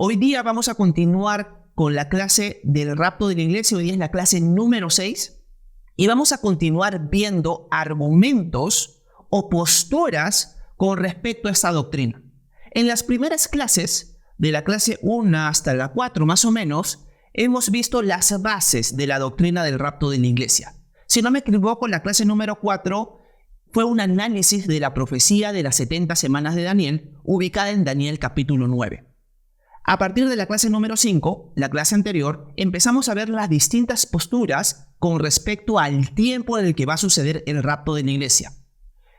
Hoy día vamos a continuar con la clase del rapto de la iglesia. Hoy día es la clase número 6 y vamos a continuar viendo argumentos o posturas con respecto a esta doctrina. En las primeras clases, de la clase 1 hasta la 4 más o menos, hemos visto las bases de la doctrina del rapto de la iglesia. Si no me equivoco, la clase número 4 fue un análisis de la profecía de las 70 semanas de Daniel, ubicada en Daniel capítulo 9. A partir de la clase número 5, la clase anterior, empezamos a ver las distintas posturas con respecto al tiempo en el que va a suceder el rapto de la iglesia.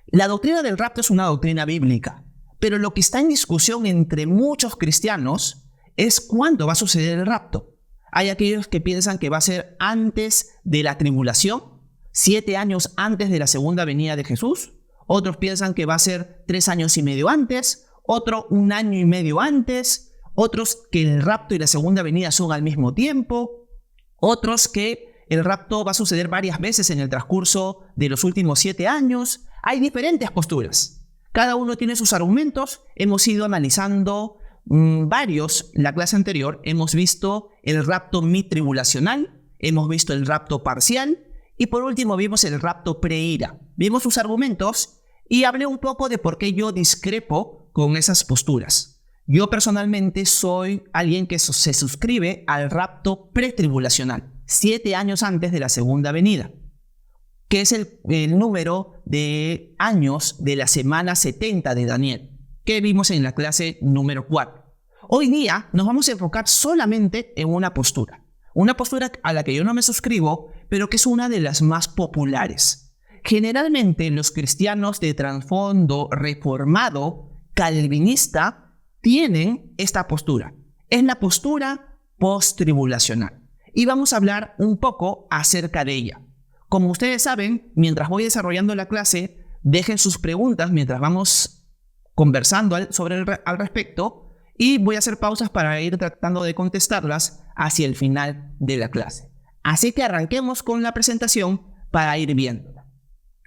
La doctrina del rapto es una doctrina bíblica, pero lo que está en discusión entre muchos cristianos es cuándo va a suceder el rapto. Hay aquellos que piensan que va a ser antes de la tribulación, 7 años antes de la segunda venida de Jesús. Otros piensan que va a ser 3 años y medio antes, otro 1 año y medio antes, otros que el rapto y la segunda venida son al mismo tiempo, otros que el rapto va a suceder varias veces en el transcurso de los últimos 7 años. Hay diferentes posturas. Cada uno tiene sus argumentos. Hemos ido analizando varios. La clase anterior hemos visto el rapto mitribulacional, hemos visto el rapto parcial y por último vimos el rapto preira. Vimos sus argumentos y hablé un poco de por qué yo discrepo con esas posturas. Yo personalmente soy alguien que se suscribe al rapto pretribulacional, 7 años antes de la segunda venida, que es el número de años de la semana 70 de Daniel, que vimos en la clase número 4. Hoy día nos vamos a enfocar solamente en una postura a la que yo no me suscribo, pero que es una de las más populares. Generalmente los cristianos de trasfondo reformado, calvinista, tienen esta postura. Es la postura post-tribulacional. Y vamos a hablar un poco acerca de ella. Como ustedes saben, mientras voy desarrollando la clase, dejen sus preguntas mientras vamos conversando al respecto y voy a hacer pausas para ir tratando de contestarlas hacia el final de la clase. Así que arranquemos con la presentación para ir viéndola.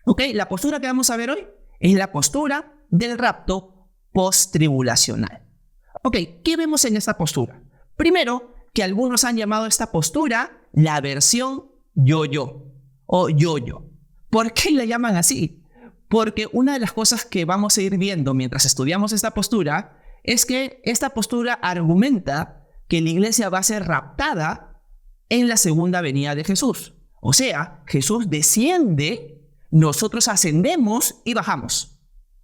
Ok, la postura que vamos a ver hoy es la postura del rapto post-tribulacional. Ok, ¿qué vemos en esta postura? Primero, que algunos han llamado a esta postura la versión yo-yo o yo-yo. ¿Por qué la llaman así? Porque una de las cosas que vamos a ir viendo mientras estudiamos esta postura es que esta postura argumenta que la iglesia va a ser raptada en la segunda venida de Jesús. O sea, Jesús desciende, nosotros ascendemos y bajamos.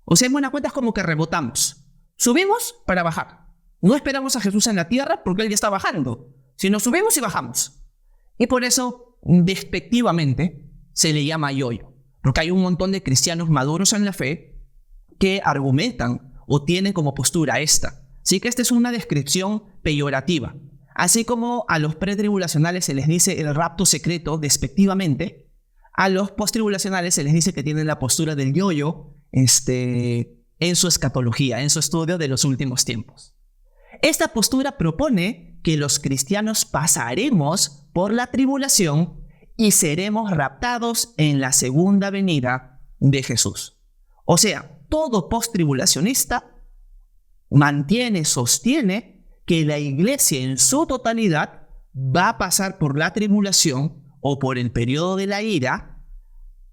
O sea, en buena cuenta es como que rebotamos. Subimos para bajar. No esperamos a Jesús en la tierra porque Él ya está bajando, sino subimos y bajamos. Y por eso, despectivamente, se le llama yo-yo. Porque hay un montón de cristianos maduros en la fe que argumentan o tienen como postura esta. Así que esta es una descripción peyorativa. Así como a los pretribulacionales se les dice el rapto secreto despectivamente, a los posttribulacionales se les dice que tienen la postura del yo-yo en su escatología, en su estudio de los últimos tiempos. Esta postura propone que los cristianos pasaremos por la tribulación y seremos raptados en la segunda venida de Jesús. O sea, todo posttribulacionista sostiene que la iglesia en su totalidad va a pasar por la tribulación o por el periodo de la ira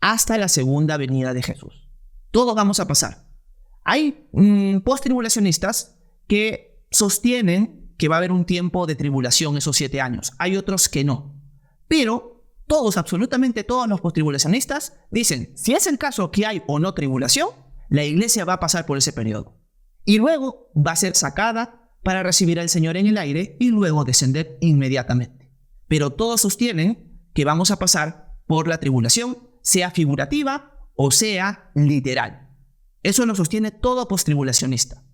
hasta la segunda venida de Jesús. Todos vamos a pasar. Hay posttribulacionistas que sostienen que va a haber un tiempo de tribulación esos 7 años. Hay otros que no. Pero todos, absolutamente todos los posttribulacionistas dicen, si es el caso que hay o no tribulación, la iglesia va a pasar por ese periodo. Y luego va a ser sacada para recibir al Señor en el aire y luego descender inmediatamente. Pero todos sostienen que vamos a pasar por la tribulación, sea figurativa o sea literal. Eso lo sostiene todo posttribulacionista.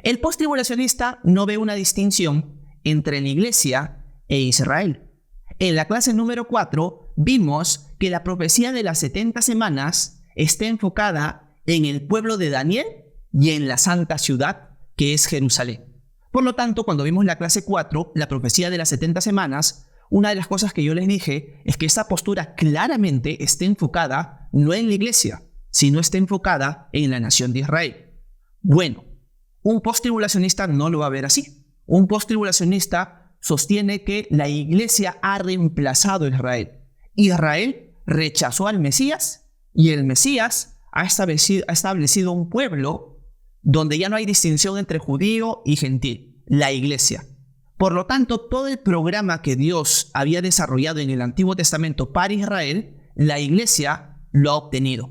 El posttribulacionista no ve una distinción entre la iglesia e Israel. En la clase número 4 vimos que la profecía de las 70 semanas está enfocada en el pueblo de Daniel y en la santa ciudad que es Jerusalén. Por lo tanto, cuando vimos la clase 4, la profecía de las 70 semanas, una de las cosas que yo les dije es que esa postura claramente está enfocada no en la iglesia, sino está enfocada en la nación de Israel. Bueno, un posttribulacionista no lo va a ver así. Un post-tribulacionista sostiene que la iglesia ha reemplazado a Israel. Israel rechazó al Mesías y el Mesías ha establecido un pueblo donde ya no hay distinción entre judío y gentil, la iglesia. Por lo tanto, todo el programa que Dios había desarrollado en el Antiguo Testamento para Israel, la iglesia lo ha obtenido.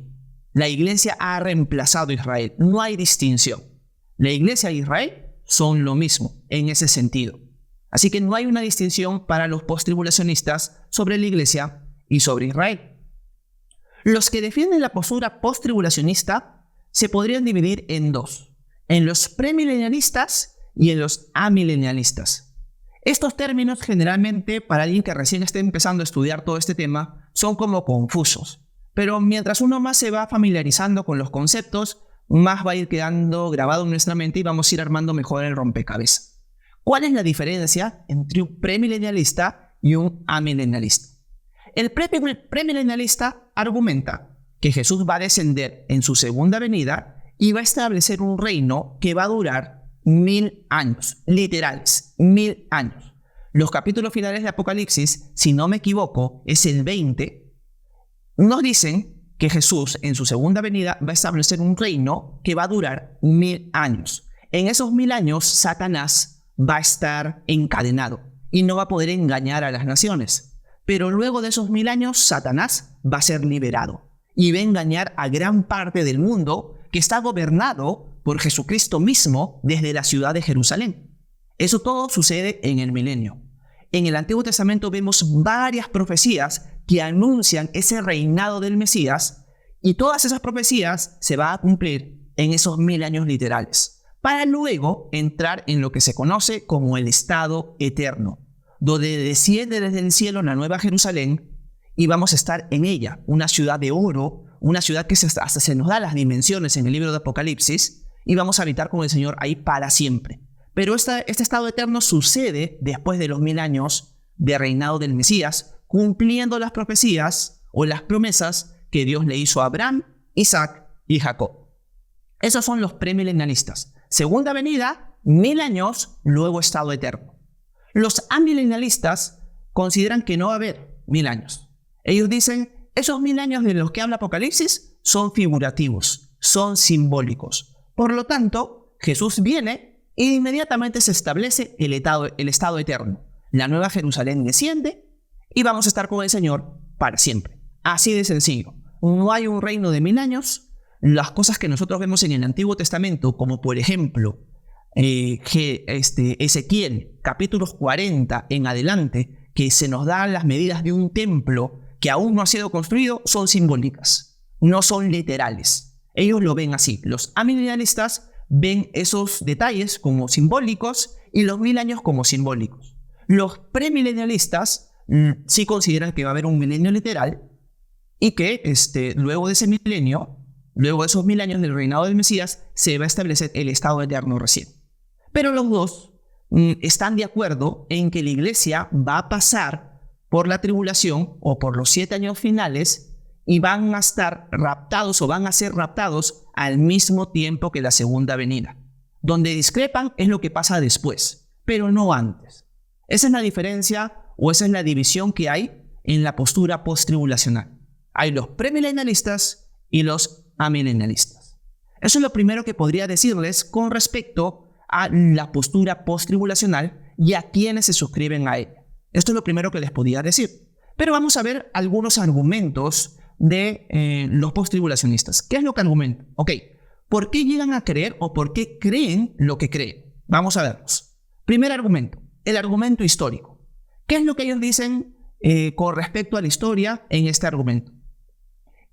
La iglesia ha reemplazado a Israel. No hay distinción. La iglesia e Israel son lo mismo en ese sentido. Así que no hay una distinción para los post-tribulacionistas sobre la iglesia y sobre Israel. Los que defienden la postura post-tribulacionista se podrían dividir en dos: en los premilenialistas y en los amilenialistas. Estos términos generalmente para alguien que recién esté empezando a estudiar todo este tema son como confusos, pero mientras uno más se va familiarizando con los conceptos, más va a ir quedando grabado en nuestra mente y vamos a ir armando mejor el rompecabezas. ¿Cuál es la diferencia entre un premilenialista y un amilenialista? El premilenialista argumenta que Jesús va a descender en su segunda venida y va a establecer un reino que va a durar 1000 años, literales, 1000 años. Los capítulos finales de Apocalipsis, si no me equivoco, es el 20, nos dicen que Jesús en su segunda venida va a establecer un reino que va a durar 1000 años. En esos 1000 años, Satanás va a estar encadenado y no va a poder engañar a las naciones. Pero luego de esos 1000 años, Satanás va a ser liberado y va a engañar a gran parte del mundo que está gobernado por Jesucristo mismo desde la ciudad de Jerusalén. Eso todo sucede en el milenio. En el Antiguo Testamento vemos varias profecías que anuncian ese reinado del Mesías, y todas esas profecías se van a cumplir en esos 1000 años literales, para luego entrar en lo que se conoce como el estado eterno, donde desciende desde el cielo la nueva Jerusalén y vamos a estar en ella, una ciudad de oro, una ciudad que hasta se nos da las dimensiones en el libro de Apocalipsis, y vamos a habitar con el Señor ahí para siempre. Pero este estado eterno sucede después de los 1000 años de reinado del Mesías, cumpliendo las profecías o las promesas que Dios le hizo a Abraham, Isaac y Jacob. Esos son los premilenialistas. Segunda venida, 1000 años, luego estado eterno. Los amilenialistas consideran que no va a haber 1000 años. Ellos dicen, esos 1000 años de los que habla Apocalipsis son figurativos, son simbólicos. Por lo tanto, Jesús viene e inmediatamente se establece el estado eterno. La nueva Jerusalén desciende y vamos a estar con el Señor para siempre. Así de sencillo. No hay un reino de 1000 años. Las cosas que nosotros vemos en el Antiguo Testamento, como por ejemplo Ezequiel, capítulos 40 en adelante, que se nos dan las medidas de un templo que aún no ha sido construido, son simbólicas, no son literales. Ellos lo ven así. Los amilenialistas ven esos detalles como simbólicos y los 1000 años como simbólicos. Los premilenialistas sí consideran que va a haber un milenio literal y que luego de ese milenio, luego de esos 1000 años del reinado del Mesías, se va a establecer el estado eterno recién. Pero los dos están de acuerdo en que la iglesia va a pasar por la tribulación o por los 7 años finales y van a estar raptados o van a ser raptados al mismo tiempo que la segunda venida. Donde discrepan es lo que pasa después, pero no antes. Esa es la diferencia o esa es la división que hay en la postura post-tribulacional. Hay los premilenialistas y los amilenialistas. Eso es lo primero que podría decirles con respecto a la postura post-tribulacional y a quienes se suscriben a ella. Esto es lo primero que les podía decir. Pero vamos a ver algunos argumentos de los post-tribulacionistas. ¿Qué es lo que argumentan? Ok, ¿por qué llegan a creer o por qué creen lo que creen? Vamos a verlos. Primer argumento, el argumento histórico. ¿Qué es lo que ellos dicen con respecto a la historia en este argumento?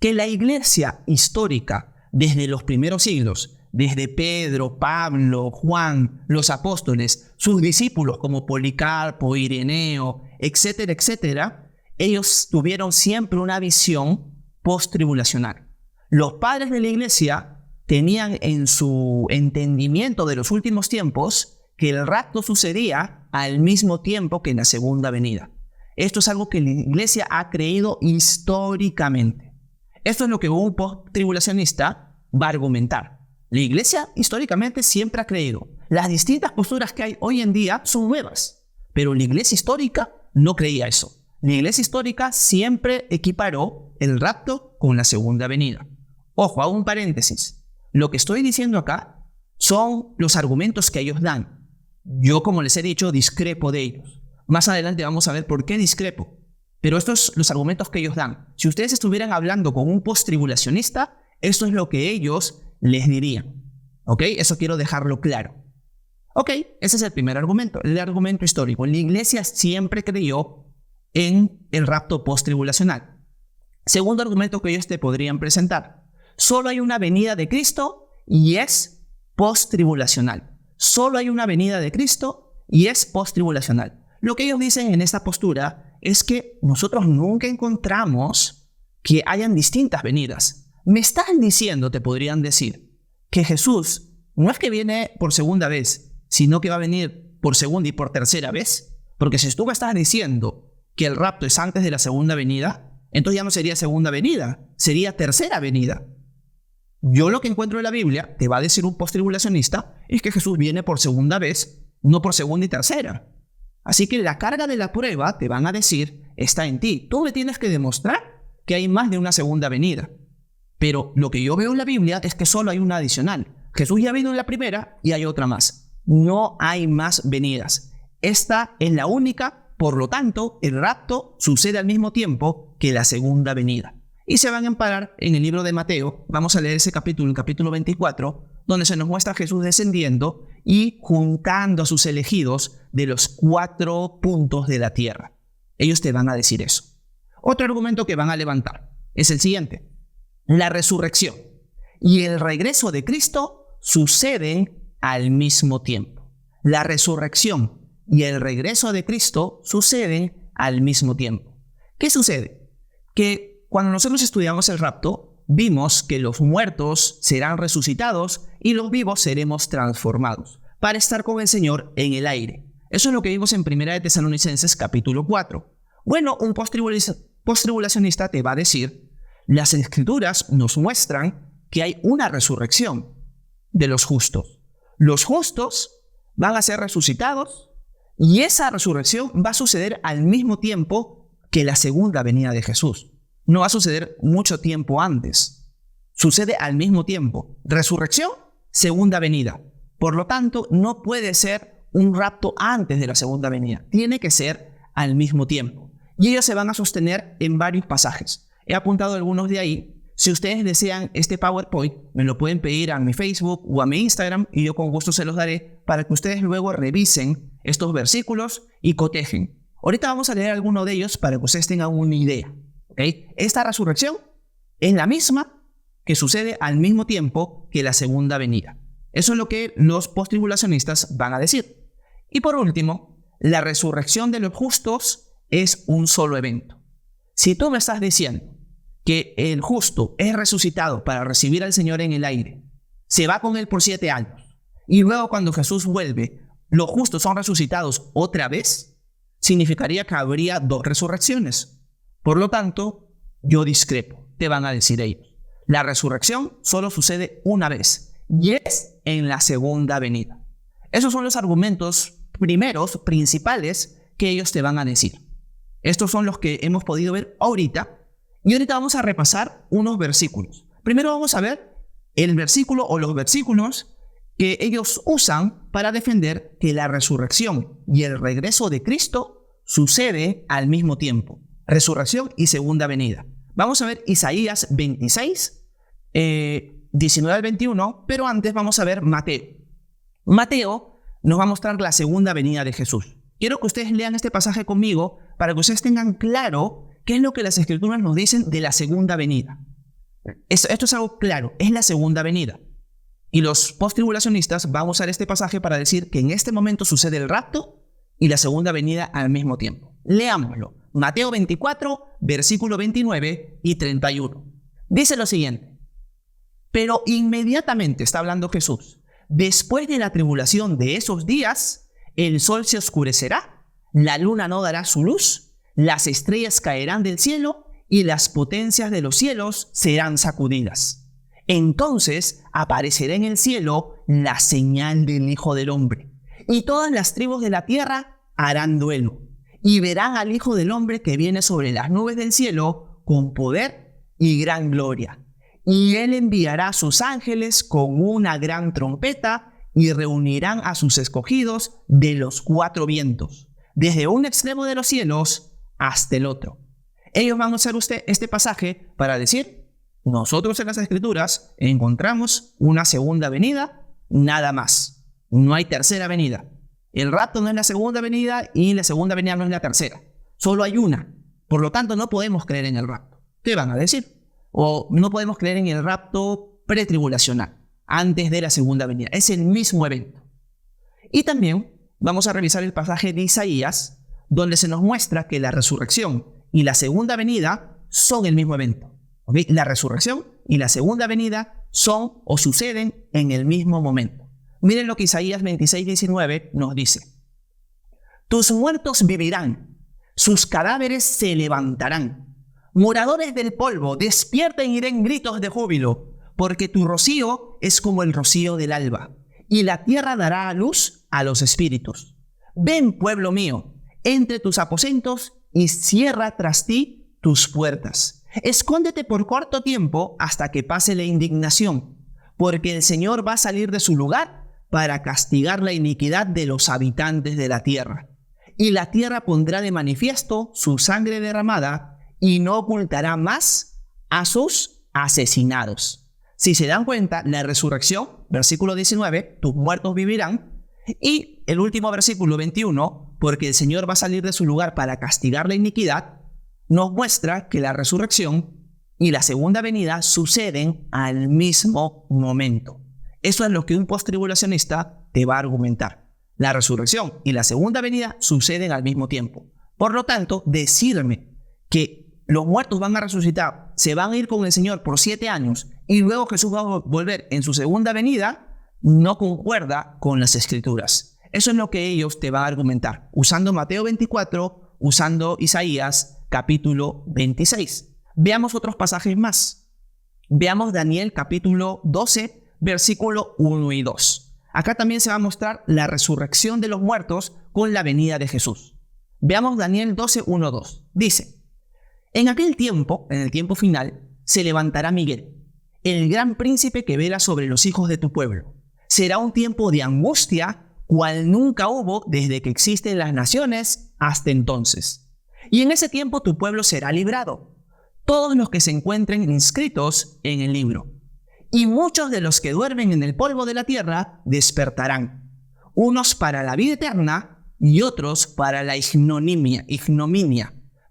Que la iglesia histórica, desde los primeros siglos, desde Pedro, Pablo, Juan, los apóstoles, sus discípulos como Policarpo, Ireneo, etcétera, etcétera, ellos tuvieron siempre una visión post-tribulacional. Los padres de la iglesia tenían en su entendimiento de los últimos tiempos que el rapto sucedía al mismo tiempo que en la segunda venida. Esto es algo que la iglesia ha creído históricamente. Esto es lo que un post-tribulacionista va a argumentar. La iglesia históricamente siempre ha creído. Las distintas posturas que hay hoy en día son nuevas, pero la iglesia histórica no creía eso. La iglesia histórica siempre equiparó el rapto con la segunda venida. Ojo, hago un paréntesis. Lo que estoy diciendo acá son los argumentos que ellos dan. Yo, como les he dicho, discrepo de ellos. Más adelante vamos a ver por qué discrepo. Pero estos son los argumentos que ellos dan. Si ustedes estuvieran hablando con un post-tribulacionista, esto es lo que ellos les dirían. ¿Ok? Eso quiero dejarlo claro. Ok, ese es el primer argumento, el argumento histórico. La iglesia siempre creyó en el rapto post-tribulacional. Segundo argumento que ellos te podrían presentar. Solo hay una venida de Cristo y es post-tribulacional. Solo hay una venida de Cristo y es post-tribulacional. Lo que ellos dicen en esta postura es que nosotros nunca encontramos que hayan distintas venidas. Me están diciendo, te podrían decir, que Jesús no es que viene por segunda vez, sino que va a venir por segunda y por tercera vez. Porque si tú me estás diciendo que el rapto es antes de la segunda venida, entonces ya no sería segunda venida, sería tercera venida. Yo lo que encuentro en la Biblia, te va a decir un post-tribulacionista, es que Jesús viene por segunda vez, no por segunda y tercera. Así que la carga de la prueba, te van a decir, está en ti. Tú me tienes que demostrar que hay más de una segunda venida. Pero lo que yo veo en la Biblia es que solo hay una adicional. Jesús ya vino en la primera y hay otra más. No hay más venidas. Esta es la única, por lo tanto, el rapto sucede al mismo tiempo que la segunda venida. Y se van a amparar en el libro de Mateo. Vamos a leer ese capítulo, el capítulo 24, donde se nos muestra a Jesús descendiendo y juntando a sus elegidos de los 4 puntos de la tierra. Ellos te van a decir eso. Otro argumento que van a levantar es el siguiente. La resurrección y el regreso de Cristo suceden al mismo tiempo. La resurrección y el regreso de Cristo suceden al mismo tiempo. ¿Qué sucede? Que cuando nosotros estudiamos el rapto, vimos que los muertos serán resucitados y los vivos seremos transformados para estar con el Señor en el aire. Eso es lo que vimos en 1 de Tesalonicenses capítulo 4. Bueno, un post-tribulacionista te va a decir, las Escrituras nos muestran que hay una resurrección de los justos. Los justos van a ser resucitados y esa resurrección va a suceder al mismo tiempo que la segunda venida de Jesús. No va a suceder mucho tiempo antes. Sucede al mismo tiempo. Resurrección, segunda venida. Por lo tanto, no puede ser un rapto antes de la segunda venida. Tiene que ser al mismo tiempo. Y ellos se van a sostener en varios pasajes. He apuntado algunos de ahí. Si ustedes desean este PowerPoint, me lo pueden pedir a mi Facebook o a mi Instagram y yo con gusto se los daré para que ustedes luego revisen estos versículos y cotejen. Ahorita vamos a leer alguno de ellos para que ustedes tengan una idea. ¿Okay? Esta resurrección es la misma que sucede al mismo tiempo que la segunda venida. Eso es lo que los post-tribulacionistas van a decir. Y por último, la resurrección de los justos es un solo evento. Si tú me estás diciendo que el justo es resucitado para recibir al Señor en el aire, se va con él por 7 años, y luego cuando Jesús vuelve, los justos son resucitados otra vez, significaría que habría 2 resurrecciones. Por lo tanto, yo discrepo, te van a decir ellos. La resurrección solo sucede una vez, y es en la segunda venida. Esos son los argumentos primeros, principales, que ellos te van a decir. Estos son los que hemos podido ver ahorita, y ahorita vamos a repasar unos versículos. Primero vamos a ver el versículo o los versículos que ellos usan para defender que la resurrección y el regreso de Cristo sucede al mismo tiempo. Resurrección y segunda venida. Vamos a ver Isaías 26, 19 al 21, pero antes vamos a ver Mateo. Mateo nos va a mostrar la segunda venida de Jesús. Quiero que ustedes lean este pasaje conmigo para que ustedes tengan claro qué es lo que las Escrituras nos dicen de la segunda venida. Esto es algo claro, es la segunda venida. Y los post-tribulacionistas van a usar este pasaje para decir que en este momento sucede el rapto y la segunda venida al mismo tiempo. Leámoslo. Mateo 24, versículo 29 y 31. Dice lo siguiente. Pero inmediatamente, está hablando Jesús, después de la tribulación de esos días, el sol se oscurecerá, la luna no dará su luz, las estrellas caerán del cielo y las potencias de los cielos serán sacudidas. Entonces aparecerá en el cielo la señal del Hijo del Hombre, y todas las tribus de la tierra harán duelo, y verán al Hijo del Hombre que viene sobre las nubes del cielo con poder y gran gloria. Y él enviará a sus ángeles con una gran trompeta y reunirán a sus escogidos de los 4 vientos, desde un extremo de los cielos hasta el otro. Ellos van a usar este pasaje para decir: nosotros en las Escrituras encontramos una segunda venida, nada más. No hay tercera venida. El rapto no es la segunda venida y la segunda venida no es la tercera. Solo hay una. Por lo tanto, no podemos creer en el rapto. ¿Qué van a decir? O no podemos creer en el rapto pretribulacional, antes de la segunda venida. Es el mismo evento. Y también vamos a revisar el pasaje de Isaías, donde se nos muestra que la resurrección y la segunda venida son el mismo evento. ¿Okay? La resurrección y la segunda venida son o suceden en el mismo momento. Miren lo que Isaías 26:19 nos dice. Tus muertos vivirán, sus cadáveres se levantarán. Moradores del polvo, despierten y den gritos de júbilo, porque tu rocío es como el rocío del alba, y la tierra dará a luz a los espíritus. Ven, pueblo mío, entre tus aposentos y cierra tras ti tus puertas. Escóndete por corto tiempo hasta que pase la indignación, porque el Señor va a salir de su lugar para castigar la iniquidad de los habitantes de la tierra. Y la tierra pondrá de manifiesto su sangre derramada y no ocultará más a sus asesinados. Si se dan cuenta, la resurrección, versículo 19, tus muertos vivirán. Y el último versículo 21, porque el Señor va a salir de su lugar para castigar la iniquidad, nos muestra que la resurrección y la segunda venida suceden al mismo momento. Eso es lo que un postribulacionista te va a argumentar. La resurrección y la segunda venida suceden al mismo tiempo. Por lo tanto, decirme que los muertos van a resucitar, se van a ir con el Señor por 7 años y luego Jesús va a volver en su segunda venida, no concuerda con las Escrituras. Eso es lo que ellos te van a argumentar, usando Mateo 24, usando Isaías capítulo 26. Veamos otros pasajes más. Veamos Daniel capítulo 12, versículo 1 y 2. Acá también se va a mostrar la resurrección de los muertos con la venida de Jesús. Veamos Daniel 12, 1, 2. Dice: en aquel tiempo, en el tiempo final, se levantará Miguel, el gran príncipe que vela sobre los hijos de tu pueblo. Será un tiempo de angustia, cual nunca hubo desde que existen las naciones hasta entonces. Y en ese tiempo tu pueblo será librado, todos los que se encuentren inscritos en el libro. Y muchos de los que duermen en el polvo de la tierra despertarán, unos para la vida eterna y otros para la ignominia,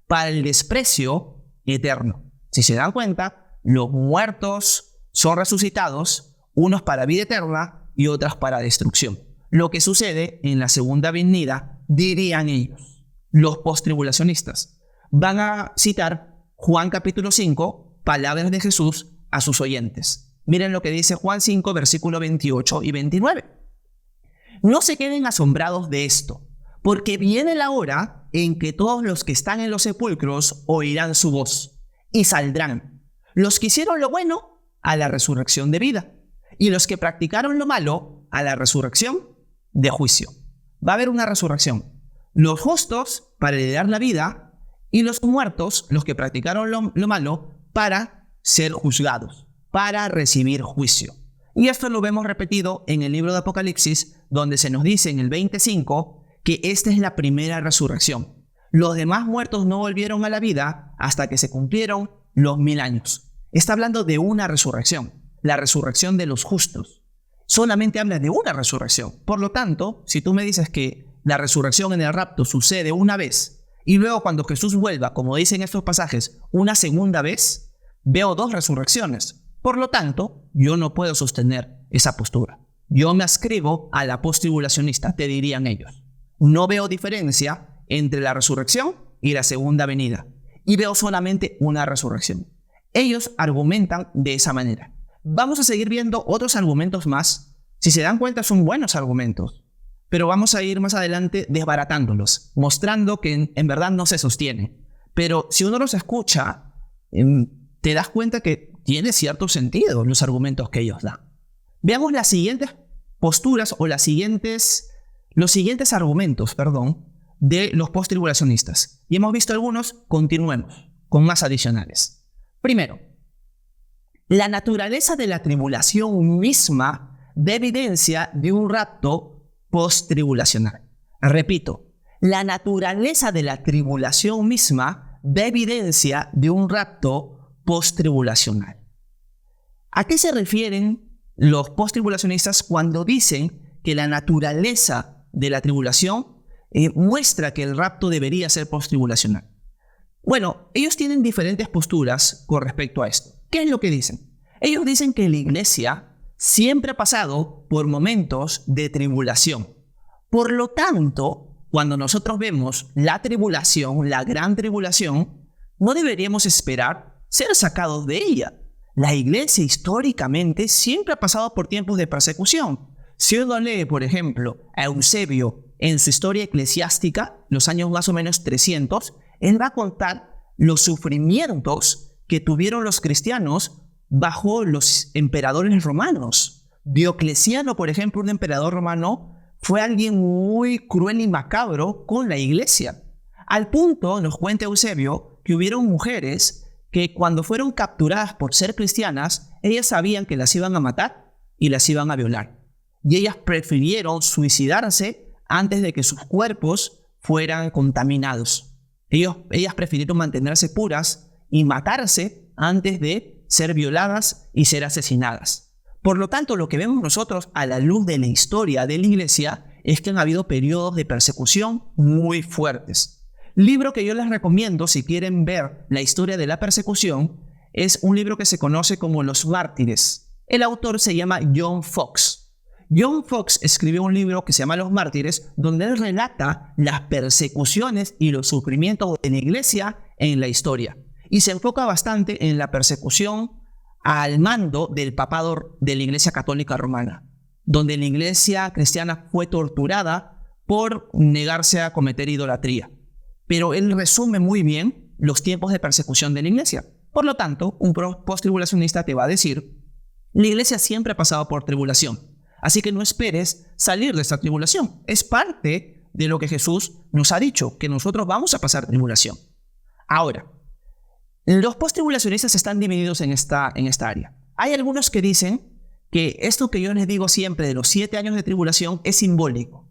para el desprecio eterno. Si se dan cuenta, los muertos son resucitados, unos para vida eterna y otros para destrucción. Lo que sucede en la segunda venida, dirían ellos, los postribulacionistas. Van a citar Juan capítulo 5, palabras de Jesús a sus oyentes. Miren lo que dice Juan 5, versículo 28 y 29. No se queden asombrados de esto, porque viene la hora en que todos los que están en los sepulcros oirán su voz y saldrán. Los que hicieron lo bueno a la resurrección de vida y los que practicaron lo malo a la resurrección de juicio. Va a haber una resurrección. Los justos para heredar la vida y los muertos, los que practicaron lo malo, para ser juzgados, para recibir juicio. Y esto lo vemos repetido en el libro de Apocalipsis, donde se nos dice en el 25 que esta es la primera resurrección. Los demás muertos no volvieron a la vida hasta que se cumplieron los 1000 años. Está hablando de una resurrección, la resurrección de los justos. Solamente habla de una resurrección. Por lo tanto, si tú me dices que la resurrección en el rapto sucede una vez y luego cuando Jesús vuelva, como dicen estos pasajes, una segunda vez, veo 2 resurrecciones. Por lo tanto, yo no puedo sostener esa postura. Yo me adscribo a la postribulacionista, te dirían ellos. No veo diferencia entre la resurrección y la segunda venida. Y veo solamente una resurrección. Ellos argumentan de esa manera. Vamos a seguir viendo otros argumentos más. Si se dan cuenta, son buenos argumentos. Pero vamos a ir más adelante desbaratándolos, mostrando que en verdad no se sostiene. Pero si uno los escucha, te das cuenta que tiene cierto sentido los argumentos que ellos dan. Veamos las siguientes posturas o los siguientes argumentos, de los post-tribulacionistas. Y hemos visto algunos, continuemos con más adicionales. Primero, la naturaleza de la tribulación misma da evidencia de un rapto post-tribulacional. Repito, la naturaleza de la tribulación misma da evidencia de un rapto post-tribulacional. ¿A qué se refieren los post-tribulacionistas cuando dicen que la naturaleza de la tribulación muestra que el rapto debería ser post-tribulacional? Bueno, ellos tienen diferentes posturas con respecto a esto. ¿Qué es lo que dicen? Ellos dicen que la iglesia siempre ha pasado por momentos de tribulación. Por lo tanto, cuando nosotros vemos la tribulación, la gran tribulación, no deberíamos esperar ser sacados de ella. La iglesia históricamente siempre ha pasado por tiempos de persecución. Si uno lee, por ejemplo, a Eusebio en su historia eclesiástica, los años más o menos 300, él va a contar los sufrimientos que tuvieron los cristianos bajo los emperadores romanos. Diocleciano, por ejemplo, un emperador romano, fue alguien muy cruel y macabro con la iglesia. Al punto, nos cuenta Eusebio, que hubieron mujeres que cuando fueron capturadas por ser cristianas, ellas sabían que las iban a matar y las iban a violar. Y ellas prefirieron suicidarse antes de que sus cuerpos fueran contaminados. Ellas prefirieron mantenerse puras y matarse antes de ser violadas y ser asesinadas. Por lo tanto, lo que vemos nosotros a la luz de la historia de la iglesia es que han habido periodos de persecución muy fuertes. Libro que yo les recomiendo si quieren ver la historia de la persecución es un libro que se conoce como Los Mártires. El autor se llama John Fox. John Fox escribió un libro que se llama Los Mártires, donde él relata las persecuciones y los sufrimientos de la iglesia en la historia. Y se enfoca bastante en la persecución al mando del papado de la Iglesia Católica Romana, donde la iglesia cristiana fue torturada por negarse a cometer idolatría. Pero él resume muy bien los tiempos de persecución de la iglesia. Por lo tanto, un post-tribulacionista te va a decir, la iglesia siempre ha pasado por tribulación, así que no esperes salir de esta tribulación. Es parte de lo que Jesús nos ha dicho, que nosotros vamos a pasar tribulación. Ahora, los post-tribulacionistas están divididos en esta área. Hay algunos que dicen que esto que yo les digo siempre de los 7 años de tribulación es simbólico.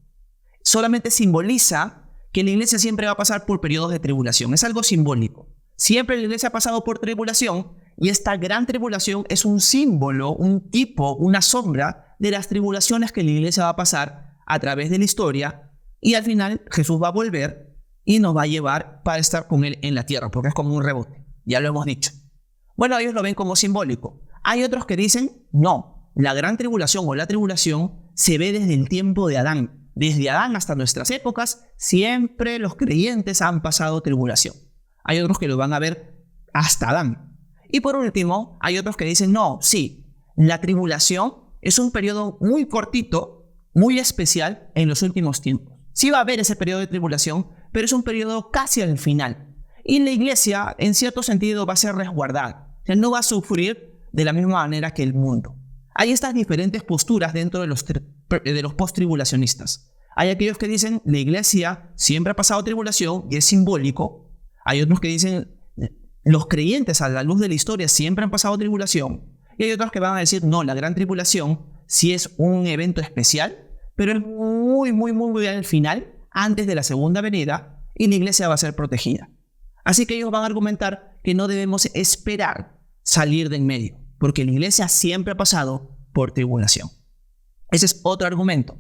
Solamente simboliza que la iglesia siempre va a pasar por periodos de tribulación. Es algo simbólico. Siempre la iglesia ha pasado por tribulación y esta gran tribulación es un símbolo, un tipo, una sombra de las tribulaciones que la iglesia va a pasar a través de la historia y al final Jesús va a volver y nos va a llevar para estar con él en la tierra, porque es como un rebote. Ya lo hemos dicho. Bueno, ellos lo ven como simbólico. Hay otros que dicen, no, la gran tribulación o la tribulación se ve desde el tiempo de Adán. Desde Adán hasta nuestras épocas, siempre los creyentes han pasado tribulación. Hay otros que lo van a ver hasta Adán. Y por último, hay otros que dicen, no, sí, la tribulación es un periodo muy cortito, muy especial en los últimos tiempos. Sí va a haber ese periodo de tribulación, pero es un periodo casi al final. Y la iglesia, en cierto sentido, va a ser resguardada. O sea, no va a sufrir de la misma manera que el mundo. Hay estas diferentes posturas dentro de los post-tribulacionistas. Hay aquellos que dicen, la iglesia siempre ha pasado tribulación y es simbólico. Hay otros que dicen, los creyentes a la luz de la historia siempre han pasado tribulación. Y hay otros que van a decir, no, la gran tribulación sí es un evento especial, pero es muy al final, antes de la segunda venida, y la iglesia va a ser protegida. Así que ellos van a argumentar que no debemos esperar salir del medio, porque la iglesia siempre ha pasado por tribulación. Ese es otro argumento.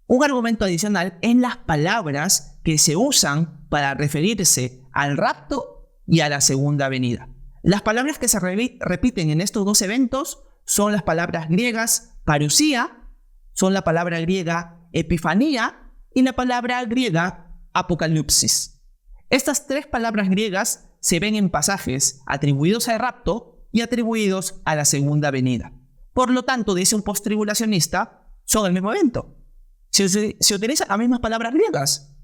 Un argumento adicional es las palabras que se usan para referirse al rapto y a la segunda venida. Las palabras que se repiten en estos dos eventos son las palabras griegas parusía, son la palabra griega epifanía y la palabra griega apocalipsis. Estas tres palabras griegas se ven en pasajes atribuidos al rapto y atribuidos a la segunda venida. Por lo tanto, dice un post-tribulacionista, son el mismo evento. Si se utilizan las mismas palabras griegas,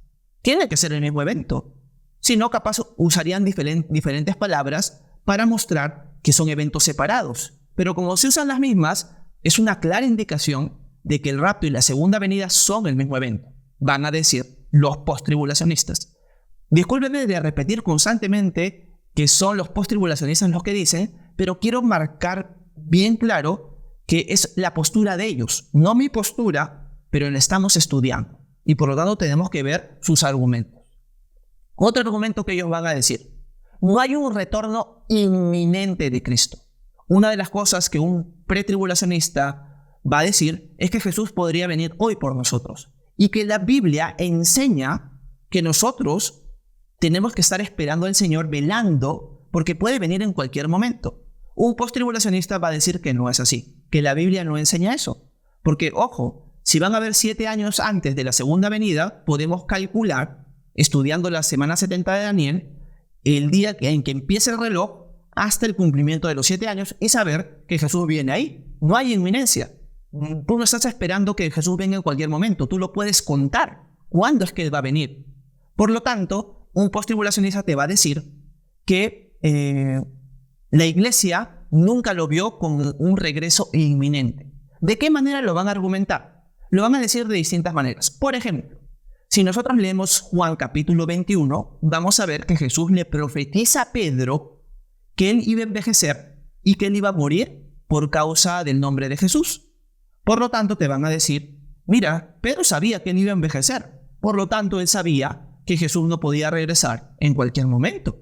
tiene que ser el mismo evento. Si no, capaz usarían diferentes palabras para mostrar que son eventos separados. Pero como se usan las mismas, es una clara indicación de que el rapto y la segunda venida son el mismo evento. Van a decir los postribulacionistas. Discúlpenme de repetir constantemente que son los postribulacionistas los que dicen, pero quiero marcar bien claro que es la postura de ellos, no mi postura, pero la estamos estudiando. Y por lo tanto tenemos que ver sus argumentos. Otro argumento que ellos van a decir: no hay un retorno inminente de Cristo. Una de las cosas que un pretribulacionista va a decir es que Jesús podría venir hoy por nosotros. Y que la Biblia enseña que nosotros tenemos que estar esperando al Señor, velando, porque puede venir en cualquier momento. Un postribulacionista va a decir que no es así, que la Biblia no enseña eso. Porque, ojo, si van a haber 7 años antes de la segunda venida, podemos calcular, estudiando la semana 70 de Daniel, el día en que empiece el reloj hasta el cumplimiento de los 7 años y saber que Jesús viene ahí. No hay inminencia. Tú no estás esperando que Jesús venga en cualquier momento. Tú lo puedes contar. ¿Cuándo es que Él va a venir? Por lo tanto, un postribulacionista te va a decir que la iglesia nunca lo vio con un regreso inminente. ¿De qué manera lo van a argumentar? Lo van a decir de distintas maneras. Por ejemplo, si nosotros leemos Juan capítulo 21, vamos a ver que Jesús le profetiza a Pedro que él iba a envejecer y que él iba a morir por causa del nombre de Jesús. Por lo tanto, te van a decir, mira, Pedro sabía que él iba a envejecer. Por lo tanto, él sabía que Jesús no podía regresar en cualquier momento.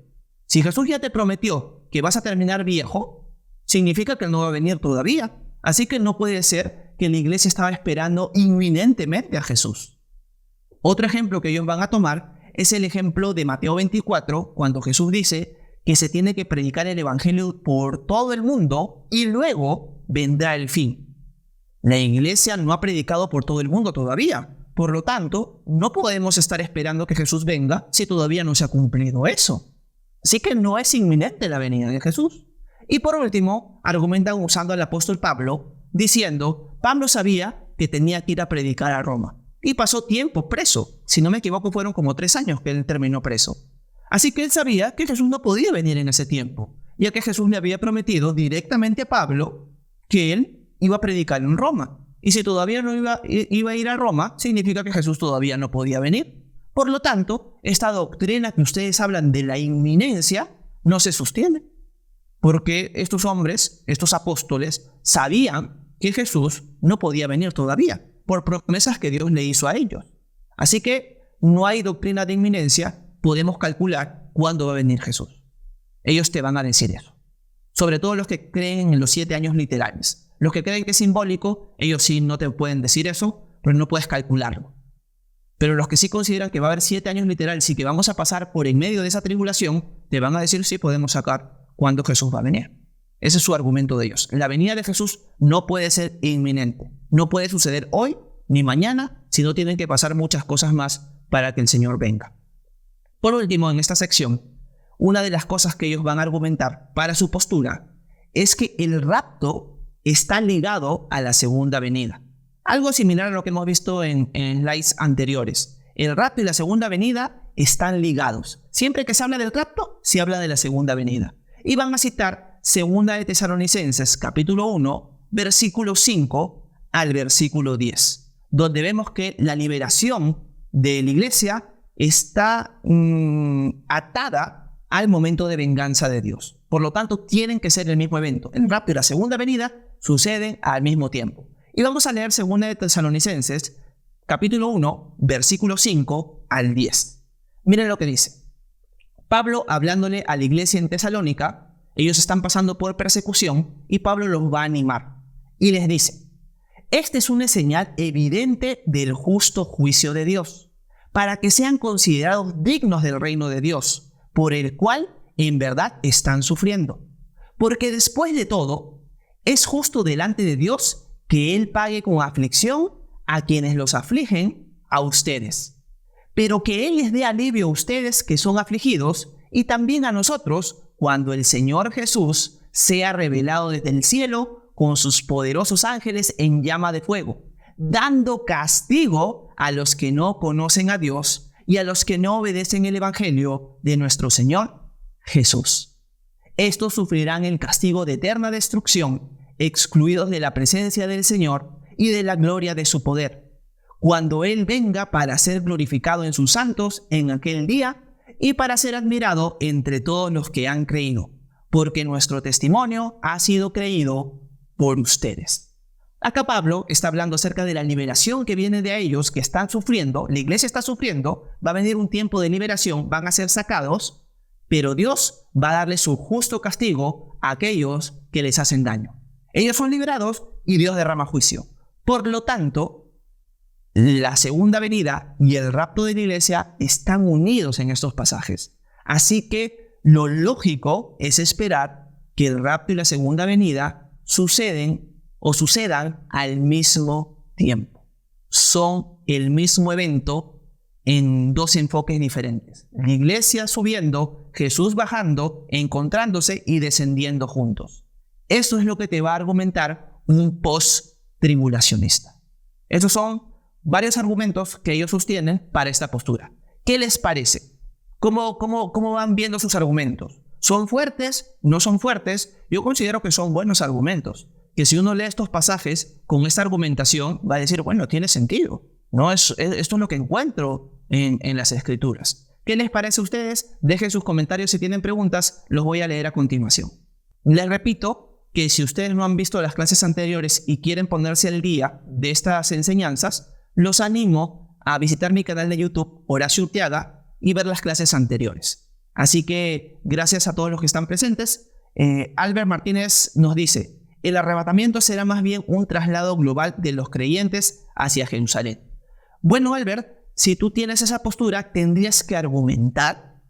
Si Jesús ya te prometió que vas a terminar viejo, significa que él no va a venir todavía. Así que no puede ser que la iglesia estaba esperando inminentemente a Jesús. Otro ejemplo que ellos van a tomar es el ejemplo de Mateo 24, cuando Jesús dice que se tiene que predicar el evangelio por todo el mundo y luego vendrá el fin. La iglesia no ha predicado por todo el mundo todavía. Por lo tanto, no podemos estar esperando que Jesús venga si todavía no se ha cumplido eso. Así que no es inminente la venida de Jesús. Y por último, argumentan usando al apóstol Pablo, diciendo, Pablo sabía que tenía que ir a predicar a Roma. Y pasó tiempo preso. Si no me equivoco, fueron como 3 años que él terminó preso. Así que él sabía que Jesús no podía venir en ese tiempo, ya que Jesús le había prometido directamente a Pablo que él iba a predicar en Roma. Y si todavía no iba a ir a Roma, significa que Jesús todavía no podía venir. Por lo tanto, esta doctrina que ustedes hablan de la inminencia no se sostiene. Porque estos hombres, estos apóstoles, sabían que Jesús no podía venir todavía, por promesas que Dios le hizo a ellos. Así que no hay doctrina de inminencia, podemos calcular cuándo va a venir Jesús. Ellos te van a decir eso. Sobre todo los que creen en los 7 años literales. Los que creen que es simbólico, ellos sí no te pueden decir eso, pero no puedes calcularlo. Pero los que sí consideran que va a haber 7 años literales y que vamos a pasar por en medio de esa tribulación, te van a decir sí, podemos sacar cuándo Jesús va a venir. Ese es su argumento de ellos. La venida de Jesús no puede ser inminente. No puede suceder hoy ni mañana, sino tienen que pasar muchas cosas más para que el Señor venga. Por último, en esta sección, una de las cosas que ellos van a argumentar para su postura es que el rapto está ligado a la segunda venida. Algo similar a lo que hemos visto en slides anteriores. El rapto y la segunda venida están ligados. Siempre que se habla del rapto, se habla de la segunda venida. Y van a citar 2 de Tesalonicenses, capítulo 1, versículo 5 al versículo 10, donde vemos que la liberación de la iglesia está atada al momento de venganza de Dios. Por lo tanto, tienen que ser el mismo evento. El rapto y la segunda venida suceden al mismo tiempo. Y vamos a leer 2 de Tesalonicenses, capítulo 1, versículo 5 al 10. Miren lo que dice. Pablo, hablándole a la iglesia en Tesalónica, ellos están pasando por persecución y Pablo los va a animar. Y les dice, esta es una señal evidente del justo juicio de Dios, para que sean considerados dignos del reino de Dios, por el cual en verdad están sufriendo. Porque después de todo, es justo delante de Dios que Él pague con aflicción a quienes los afligen, a ustedes. Pero que Él les dé alivio a ustedes que son afligidos y también a nosotros cuando el Señor Jesús sea revelado desde el cielo con sus poderosos ángeles en llama de fuego, dando castigo a los que no conocen a Dios y a los que no obedecen el evangelio de nuestro Señor Jesús. Estos sufrirán el castigo de eterna destrucción, excluidos de la presencia del Señor y de la gloria de su poder, cuando Él venga para ser glorificado en sus santos en aquel día y para ser admirado entre todos los que han creído, porque nuestro testimonio ha sido creído por ustedes. Acá Pablo está hablando acerca de la liberación que viene de ellos que están sufriendo. La iglesia está sufriendo, va a venir un tiempo de liberación, van a ser sacados, pero Dios va a darle su justo castigo a aquellos que les hacen daño. Ellos son liberados y Dios derrama juicio. Por lo tanto, la segunda venida y el rapto de la iglesia están unidos en estos pasajes. Así que lo lógico es esperar que el rapto y la segunda venida sucedan al mismo tiempo. Son el mismo evento en dos enfoques diferentes. La iglesia subiendo, Jesús bajando, encontrándose y descendiendo juntos. Eso es lo que te va a argumentar un post-tribulacionista. Esos son varios argumentos que ellos sostienen para esta postura. ¿Qué les parece? ¿Cómo van viendo sus argumentos? ¿Son fuertes? ¿No son fuertes? Yo considero que son buenos argumentos. Que si uno lee estos pasajes con esta argumentación, va a decir, bueno, tiene sentido. ¿No? Esto es lo que encuentro en las Escrituras. ¿Qué les parece a ustedes? Dejen sus comentarios si tienen preguntas, los voy a leer a continuación. Les repito que si ustedes no han visto las clases anteriores y quieren ponerse al día de estas enseñanzas, los animo a visitar mi canal de YouTube, Horacio Urteaga, y ver las clases anteriores. Así que gracias a todos los que están presentes. Albert Martínez nos dice, el arrebatamiento será más bien un traslado global de los creyentes hacia Jerusalén. Bueno, Albert, si tú tienes esa postura, tendrías que argumentar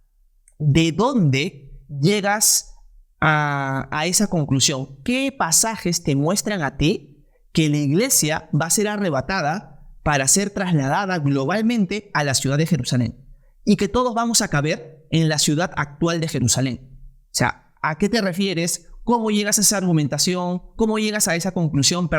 de dónde llegas a esa conclusión. ¿Qué pasajes te muestran a ti que la iglesia va a ser arrebatada para ser trasladada globalmente a la ciudad de Jerusalén? Y que todos vamos a caber en la ciudad actual de Jerusalén. O sea, ¿a qué te refieres? ¿Cómo llegas a esa argumentación? ¿Cómo llegas a esa conclusión?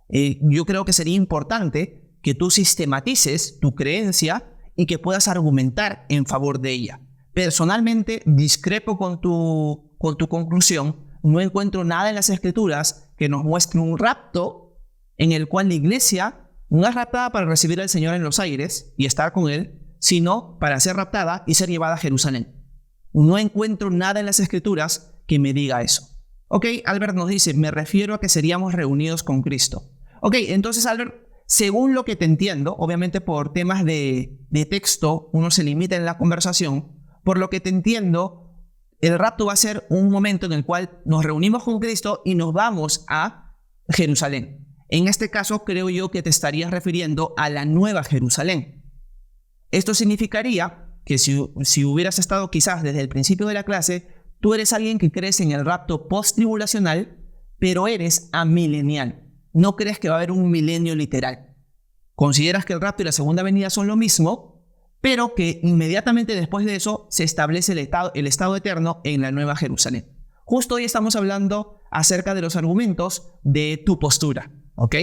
Yo creo que sería importante que tú sistematices tu creencia y que puedas argumentar en favor de ella. Personalmente, discrepo con tu conclusión. No encuentro nada en las Escrituras que nos muestre un rapto en el cual la iglesia no es raptada para recibir al Señor en los aires y estar con Él, sino para ser raptada y ser llevada a Jerusalén. No encuentro nada en las Escrituras que me diga eso. Ok, Albert nos dice, me refiero a que seríamos reunidos con Cristo. Ok, entonces Albert, según lo que te entiendo, obviamente por temas de texto uno se limita en la conversación, por lo que te entiendo, el rapto va a ser un momento en el cual nos reunimos con Cristo y nos vamos a Jerusalén. En este caso creo yo que te estarías refiriendo a la Nueva Jerusalén. Esto significaría que si hubieras estado quizás desde el principio de la clase, tú eres alguien que crees en el rapto post-tribulacional, pero eres amilenial. No crees que va a haber un milenio literal. Consideras que el rapto y la segunda venida son lo mismo, pero que inmediatamente después de eso se establece el estado eterno en la Nueva Jerusalén. Justo hoy estamos hablando acerca de los argumentos de tu postura, ¿ok?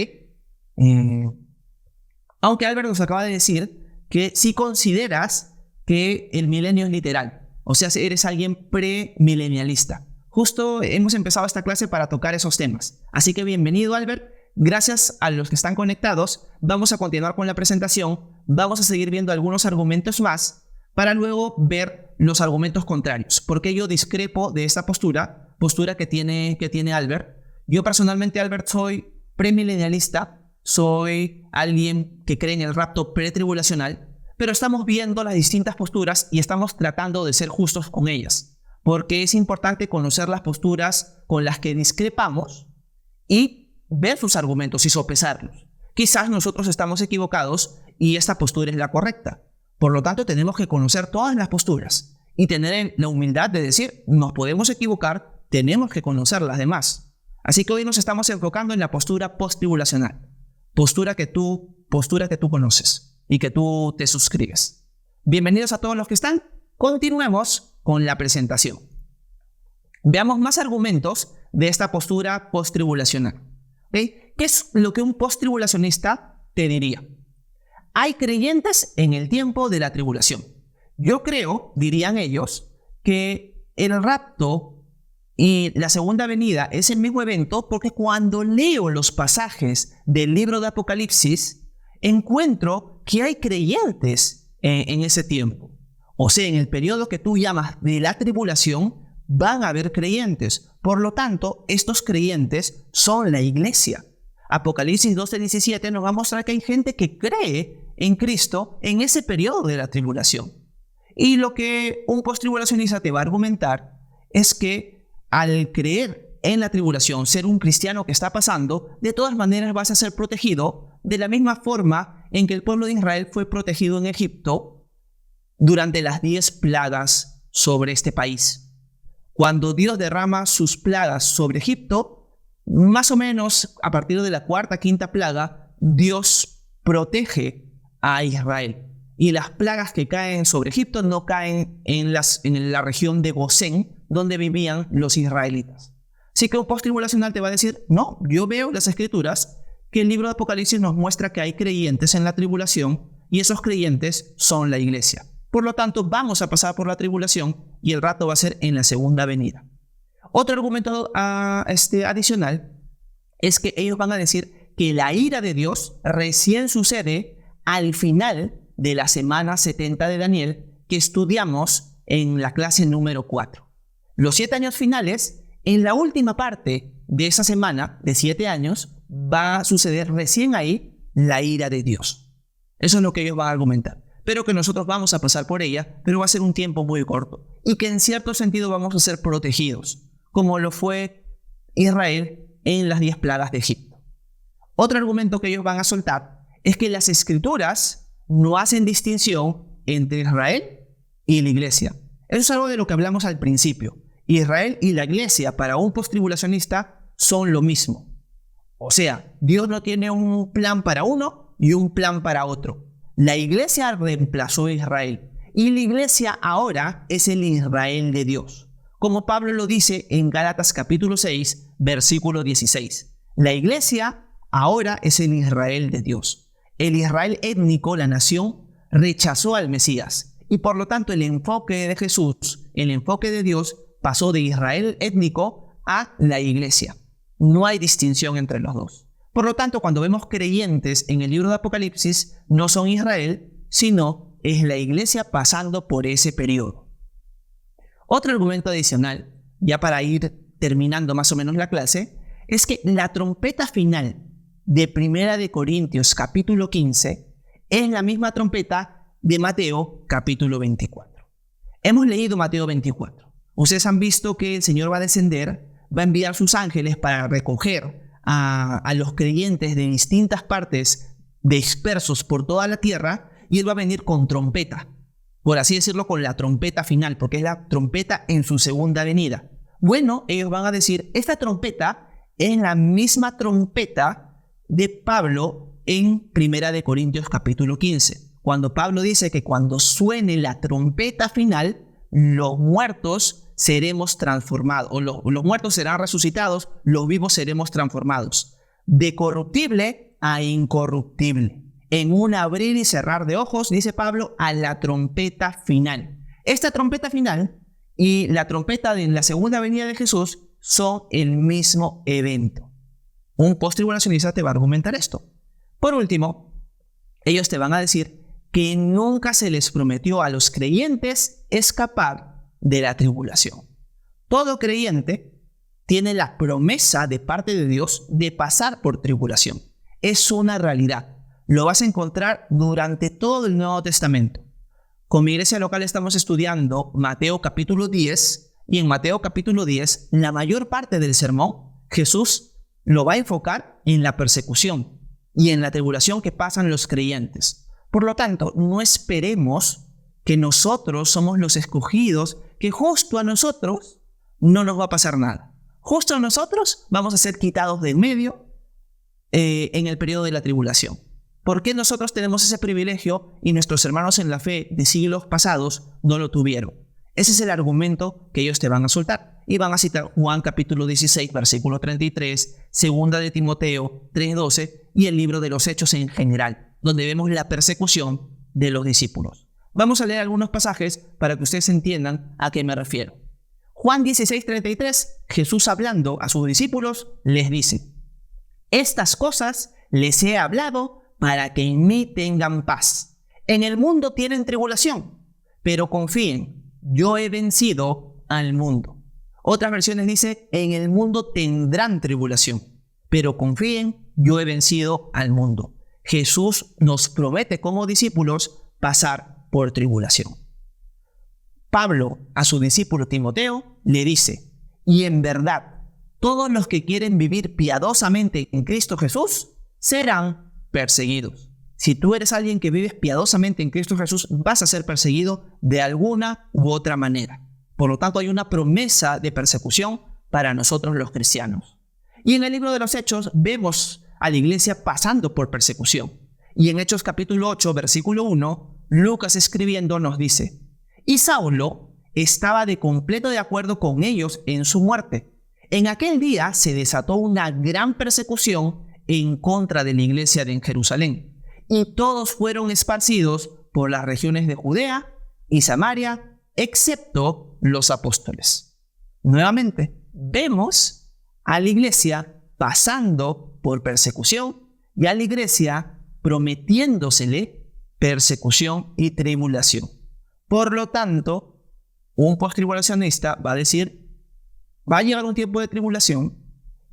Aunque Albert nos acaba de decir que si consideras que el milenio es literal, o sea, eres alguien premilenialista. Justo hemos empezado esta clase para tocar esos temas. Así que bienvenido, Albert. Gracias a los que están conectados, vamos a continuar con la presentación, vamos a seguir viendo algunos argumentos más para luego ver los argumentos contrarios. Porque yo discrepo de esta postura que tiene Albert. Yo personalmente, Albert, soy premilenialista, soy alguien que cree en el rapto pretribulacional, pero estamos viendo las distintas posturas y estamos tratando de ser justos con ellas, porque es importante conocer las posturas con las que discrepamos y ver sus argumentos y sopesarlos. Quizás nosotros estamos equivocados y esta postura es la correcta. Por lo tanto, tenemos que conocer todas las posturas y tener la humildad de decir, nos podemos equivocar, tenemos que conocer las demás. Así que hoy nos estamos enfocando en la postura post-tribulacional, postura que tú conoces y que tú te suscribes. Bienvenidos a todos los que están. Continuemos con la presentación. Veamos más argumentos de esta postura post-tribulacional. ¿Okay? ¿Qué es lo que un post-tribulacionista te diría? Hay creyentes en el tiempo de la tribulación. Yo creo, dirían ellos, que el rapto Y la segunda venida es el mismo evento porque cuando leo los pasajes del libro de Apocalipsis, encuentro que hay creyentes en ese tiempo. O sea, en el periodo que tú llamas de la tribulación, van a haber creyentes. Por lo tanto, estos creyentes son la iglesia. Apocalipsis 12:17 nos va a mostrar que hay gente que cree en Cristo en ese periodo de la tribulación. Y lo que un postribulacionista te va a argumentar es que al creer en la tribulación, ser un cristiano que está pasando, de todas maneras vas a ser protegido de la misma forma en que el pueblo de Israel fue protegido en Egipto durante las 10 plagas sobre este país. Cuando Dios derrama sus plagas sobre Egipto, más o menos a partir de la cuarta, quinta plaga, Dios protege a Israel. Y las plagas que caen sobre Egipto no caen en la región de Gosén, donde vivían los israelitas. Así que un postribulacional te va a decir, no, yo veo en las escrituras que el libro de Apocalipsis nos muestra que hay creyentes en la tribulación y esos creyentes son la iglesia. Por lo tanto, vamos a pasar por la tribulación y el rato va a ser en la segunda venida. Otro argumento adicional es que ellos van a decir que la ira de Dios recién sucede al final de la semana 70 de Daniel que estudiamos en la clase número 4. Los 7 años finales, en la última parte de esa semana de 7 años, va a suceder recién ahí la ira de Dios. Eso es lo que ellos van a argumentar. Pero que nosotros vamos a pasar por ella, pero va a ser un tiempo muy corto. Y que en cierto sentido vamos a ser protegidos, como lo fue Israel en las 10 plagas de Egipto. Otro argumento que ellos van a soltar es que las escrituras no hacen distinción entre Israel y la iglesia. Eso es algo de lo que hablamos al principio. Israel y la iglesia para un postribulacionista son lo mismo. O sea, Dios no tiene un plan para uno y un plan para otro. La iglesia reemplazó a Israel y la iglesia ahora es el Israel de Dios. Como Pablo lo dice en Gálatas capítulo 6, versículo 16. La iglesia ahora es el Israel de Dios. El Israel étnico, la nación, rechazó al Mesías y por lo tanto el enfoque de Jesús, el enfoque de Dios, pasó de Israel étnico a la iglesia. No hay distinción entre los dos. Por lo tanto, cuando vemos creyentes en el libro de Apocalipsis, no son Israel, sino es la iglesia pasando por ese periodo. Otro argumento adicional, ya para ir terminando más o menos la clase, es que la trompeta final de 1 de Corintios capítulo 15 es la misma trompeta de Mateo capítulo 24. Hemos leído Mateo 24. Ustedes han visto que el Señor va a descender, va a enviar sus ángeles para recoger a los creyentes de distintas partes dispersos por toda la tierra y Él va a venir con trompeta, por así decirlo, con la trompeta final, porque es la trompeta en su segunda venida. Bueno, ellos van a decir, esta trompeta es la misma trompeta de Pablo en 1 de Corintios capítulo 15, cuando Pablo dice que cuando suene la trompeta final, los muertos seremos transformados, o los muertos serán resucitados, los vivos seremos transformados, de corruptible a incorruptible, en un abrir y cerrar de ojos, dice Pablo, a la trompeta final. Esta trompeta final y la trompeta de la segunda venida de Jesús son el mismo evento. Un postribulacionista te va a argumentar esto. Por último, ellos te van a decir que nunca se les prometió a los creyentes escapar de la tribulación. Todo creyente tiene la promesa de parte de Dios de pasar por tribulación. Es una realidad. Lo vas a encontrar durante todo el Nuevo Testamento. Con mi iglesia local estamos estudiando Mateo capítulo 10 y en Mateo capítulo 10 la mayor parte del sermón Jesús lo va a enfocar en la persecución y en la tribulación que pasan los creyentes. Por lo tanto, no esperemos que nosotros somos los escogidos, que justo a nosotros no nos va a pasar nada. Justo a nosotros vamos a ser quitados de en medio en el periodo de la tribulación. ¿Por qué nosotros tenemos ese privilegio y nuestros hermanos en la fe de siglos pasados no lo tuvieron? Ese es el argumento que ellos te van a soltar. Y van a citar Juan capítulo 16, versículo 33, segunda de Timoteo 3:12 y el libro de los Hechos en general, donde vemos la persecución de los discípulos. Vamos a leer algunos pasajes para que ustedes entiendan a qué me refiero. Juan 16:33, Jesús hablando a sus discípulos les dice: estas cosas les he hablado para que en mí tengan paz. En el mundo tienen tribulación, pero confíen, yo he vencido al mundo. Otras versiones dice: en el mundo tendrán tribulación, pero confíen, yo he vencido al mundo. Jesús nos promete como discípulos pasar por tribulación. Pablo a su discípulo Timoteo le dice: y en verdad, todos los que quieren vivir piadosamente en Cristo Jesús serán perseguidos. Si tú eres alguien que vives piadosamente en Cristo Jesús, vas a ser perseguido de alguna u otra manera. Por lo tanto, hay una promesa de persecución para nosotros los cristianos. Y en el libro de los Hechos vemos a la iglesia pasando por persecución. Y en Hechos capítulo 8, versículo 1, Lucas escribiendo nos dice: y Saulo estaba de completo de acuerdo con ellos en su muerte. En aquel día se desató una gran persecución en contra de la iglesia de Jerusalén, y todos fueron esparcidos por las regiones de Judea y Samaria, excepto los apóstoles. Nuevamente, vemos a la iglesia pasando por persecución y a la iglesia prometiéndosele persecución y tribulación. Por lo tanto, un postribulacionista va a decir: va a llegar un tiempo de tribulación,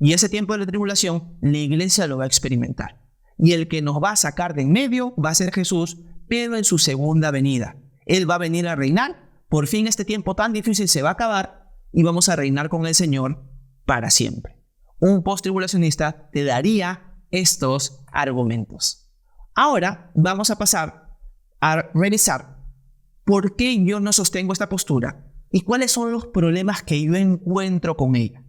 y ese tiempo de tribulación la iglesia lo va a experimentar. Y el que nos va a sacar de en medio va a ser Jesús, pero en su segunda venida. Él va a venir a reinar. Por fin este tiempo tan difícil se va a acabar y vamos a reinar con el Señor para siempre. Un postribulacionista te daría estos argumentos. Ahora vamos a pasar a revisar por qué yo no sostengo esta postura y cuáles son los problemas que yo encuentro con ella.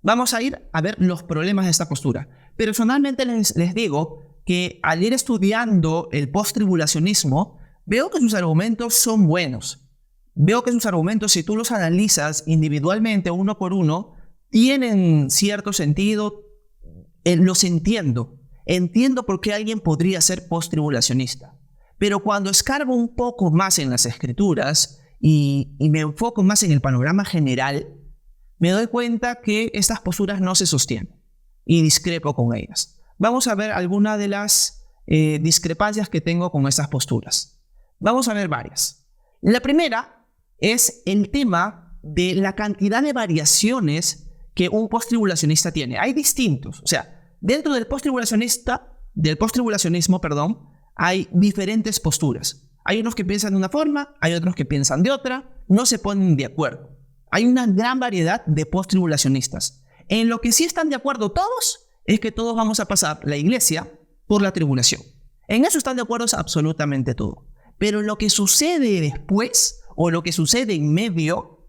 Vamos a ir a ver los problemas de esta postura. Personalmente les digo que al ir estudiando el postribulacionismo, veo que sus argumentos son buenos. Veo que sus argumentos, si tú los analizas individualmente, uno por uno, tienen cierto sentido. Los entiendo. Entiendo por qué alguien podría ser postribulacionista. Pero cuando escarbo un poco más en las escrituras y me enfoco más en el panorama general, me doy cuenta que estas posturas no se sostienen y discrepo con ellas. Vamos a ver algunas de las discrepancias que tengo con estas posturas. Vamos a ver varias. La primera es el tema de la cantidad de variaciones que un postribulacionista tiene. Hay distintos, o sea, dentro del postribulacionismo, hay diferentes posturas. Hay unos que piensan de una forma, hay otros que piensan de otra, no se ponen de acuerdo. Hay una gran variedad de postribulacionistas. En lo que sí están de acuerdo todos es que todos vamos a pasar, la iglesia, por la tribulación. En eso están de acuerdo absolutamente todos. Pero lo que sucede después o lo que sucede en medio,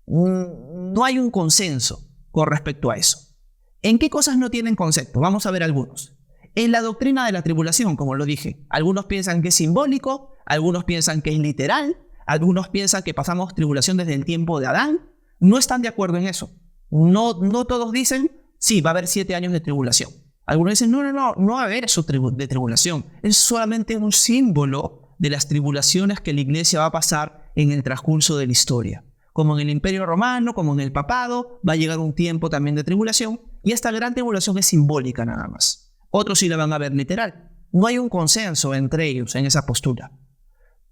no hay un consenso con respecto a eso. ¿En qué cosas no tienen concepto? Vamos a ver algunos. En la doctrina de la tribulación, como lo dije, algunos piensan que es simbólico, algunos piensan que es literal, algunos piensan que pasamos tribulación desde el tiempo de Adán. No están de acuerdo en eso. No todos dicen: sí, va a haber 7 años de tribulación. Algunos dicen: no va a haber eso de tribulación. Es solamente un símbolo de las tribulaciones que la iglesia va a pasar en el transcurso de la historia. Como en el Imperio Romano, como en el Papado, va a llegar un tiempo también de tribulación, y esta gran tribulación es simbólica nada más. Otros sí la van a ver literal. No hay un consenso entre ellos en esa postura.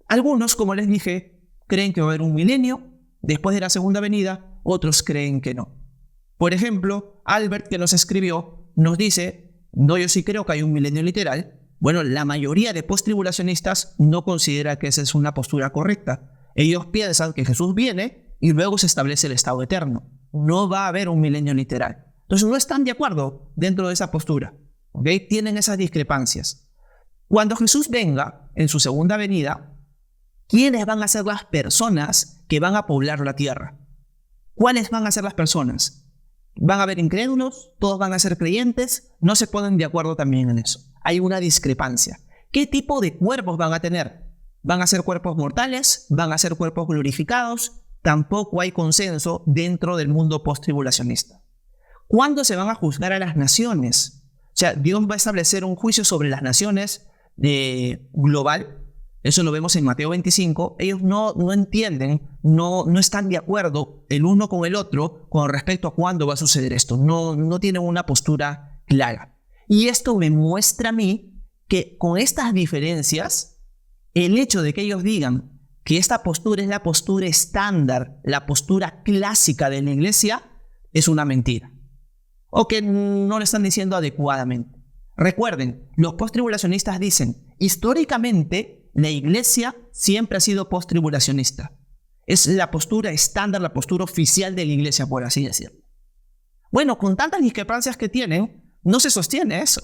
Algunos, como les dije, creen que va a haber un milenio después de la segunda venida, otros creen que no. Por ejemplo, Albert, que nos escribió, nos dice: no, yo sí creo que hay un milenio literal. Bueno, la mayoría de postribulacionistas no considera que esa es una postura correcta. Ellos piensan que Jesús viene y luego se establece el estado eterno. No va a haber un milenio literal. Entonces no están de acuerdo dentro de esa postura. ¿Okay? Tienen esas discrepancias. Cuando Jesús venga en su segunda venida, ¿quiénes van a ser las personas que van a poblar la tierra? ¿Cuáles van a ser las personas? ¿Van a haber incrédulos? ¿Todos van a ser creyentes? No se ponen de acuerdo también en eso. Hay una discrepancia. ¿Qué tipo de cuerpos van a tener? ¿Van a ser cuerpos mortales? ¿Van a ser cuerpos glorificados? Tampoco hay consenso dentro del mundo postribulacionista. ¿Cuándo se van a juzgar a las naciones? O sea, Dios va a establecer un juicio sobre las naciones global. eso lo vemos en Mateo 25, ellos no entienden, no están de acuerdo el uno con el otro con respecto a cuándo va a suceder esto. No tienen una postura clara. Y esto me muestra a mí que con estas diferencias, el hecho de que ellos digan que esta postura es la postura estándar, la postura clásica de la iglesia, es una mentira. O que no lo están diciendo adecuadamente. Recuerden, los postribulacionistas dicen, históricamente la iglesia siempre ha sido postribulacionista. Es la postura estándar, la postura oficial de la iglesia, por así decirlo. Bueno, con tantas discrepancias que tienen, no se sostiene eso.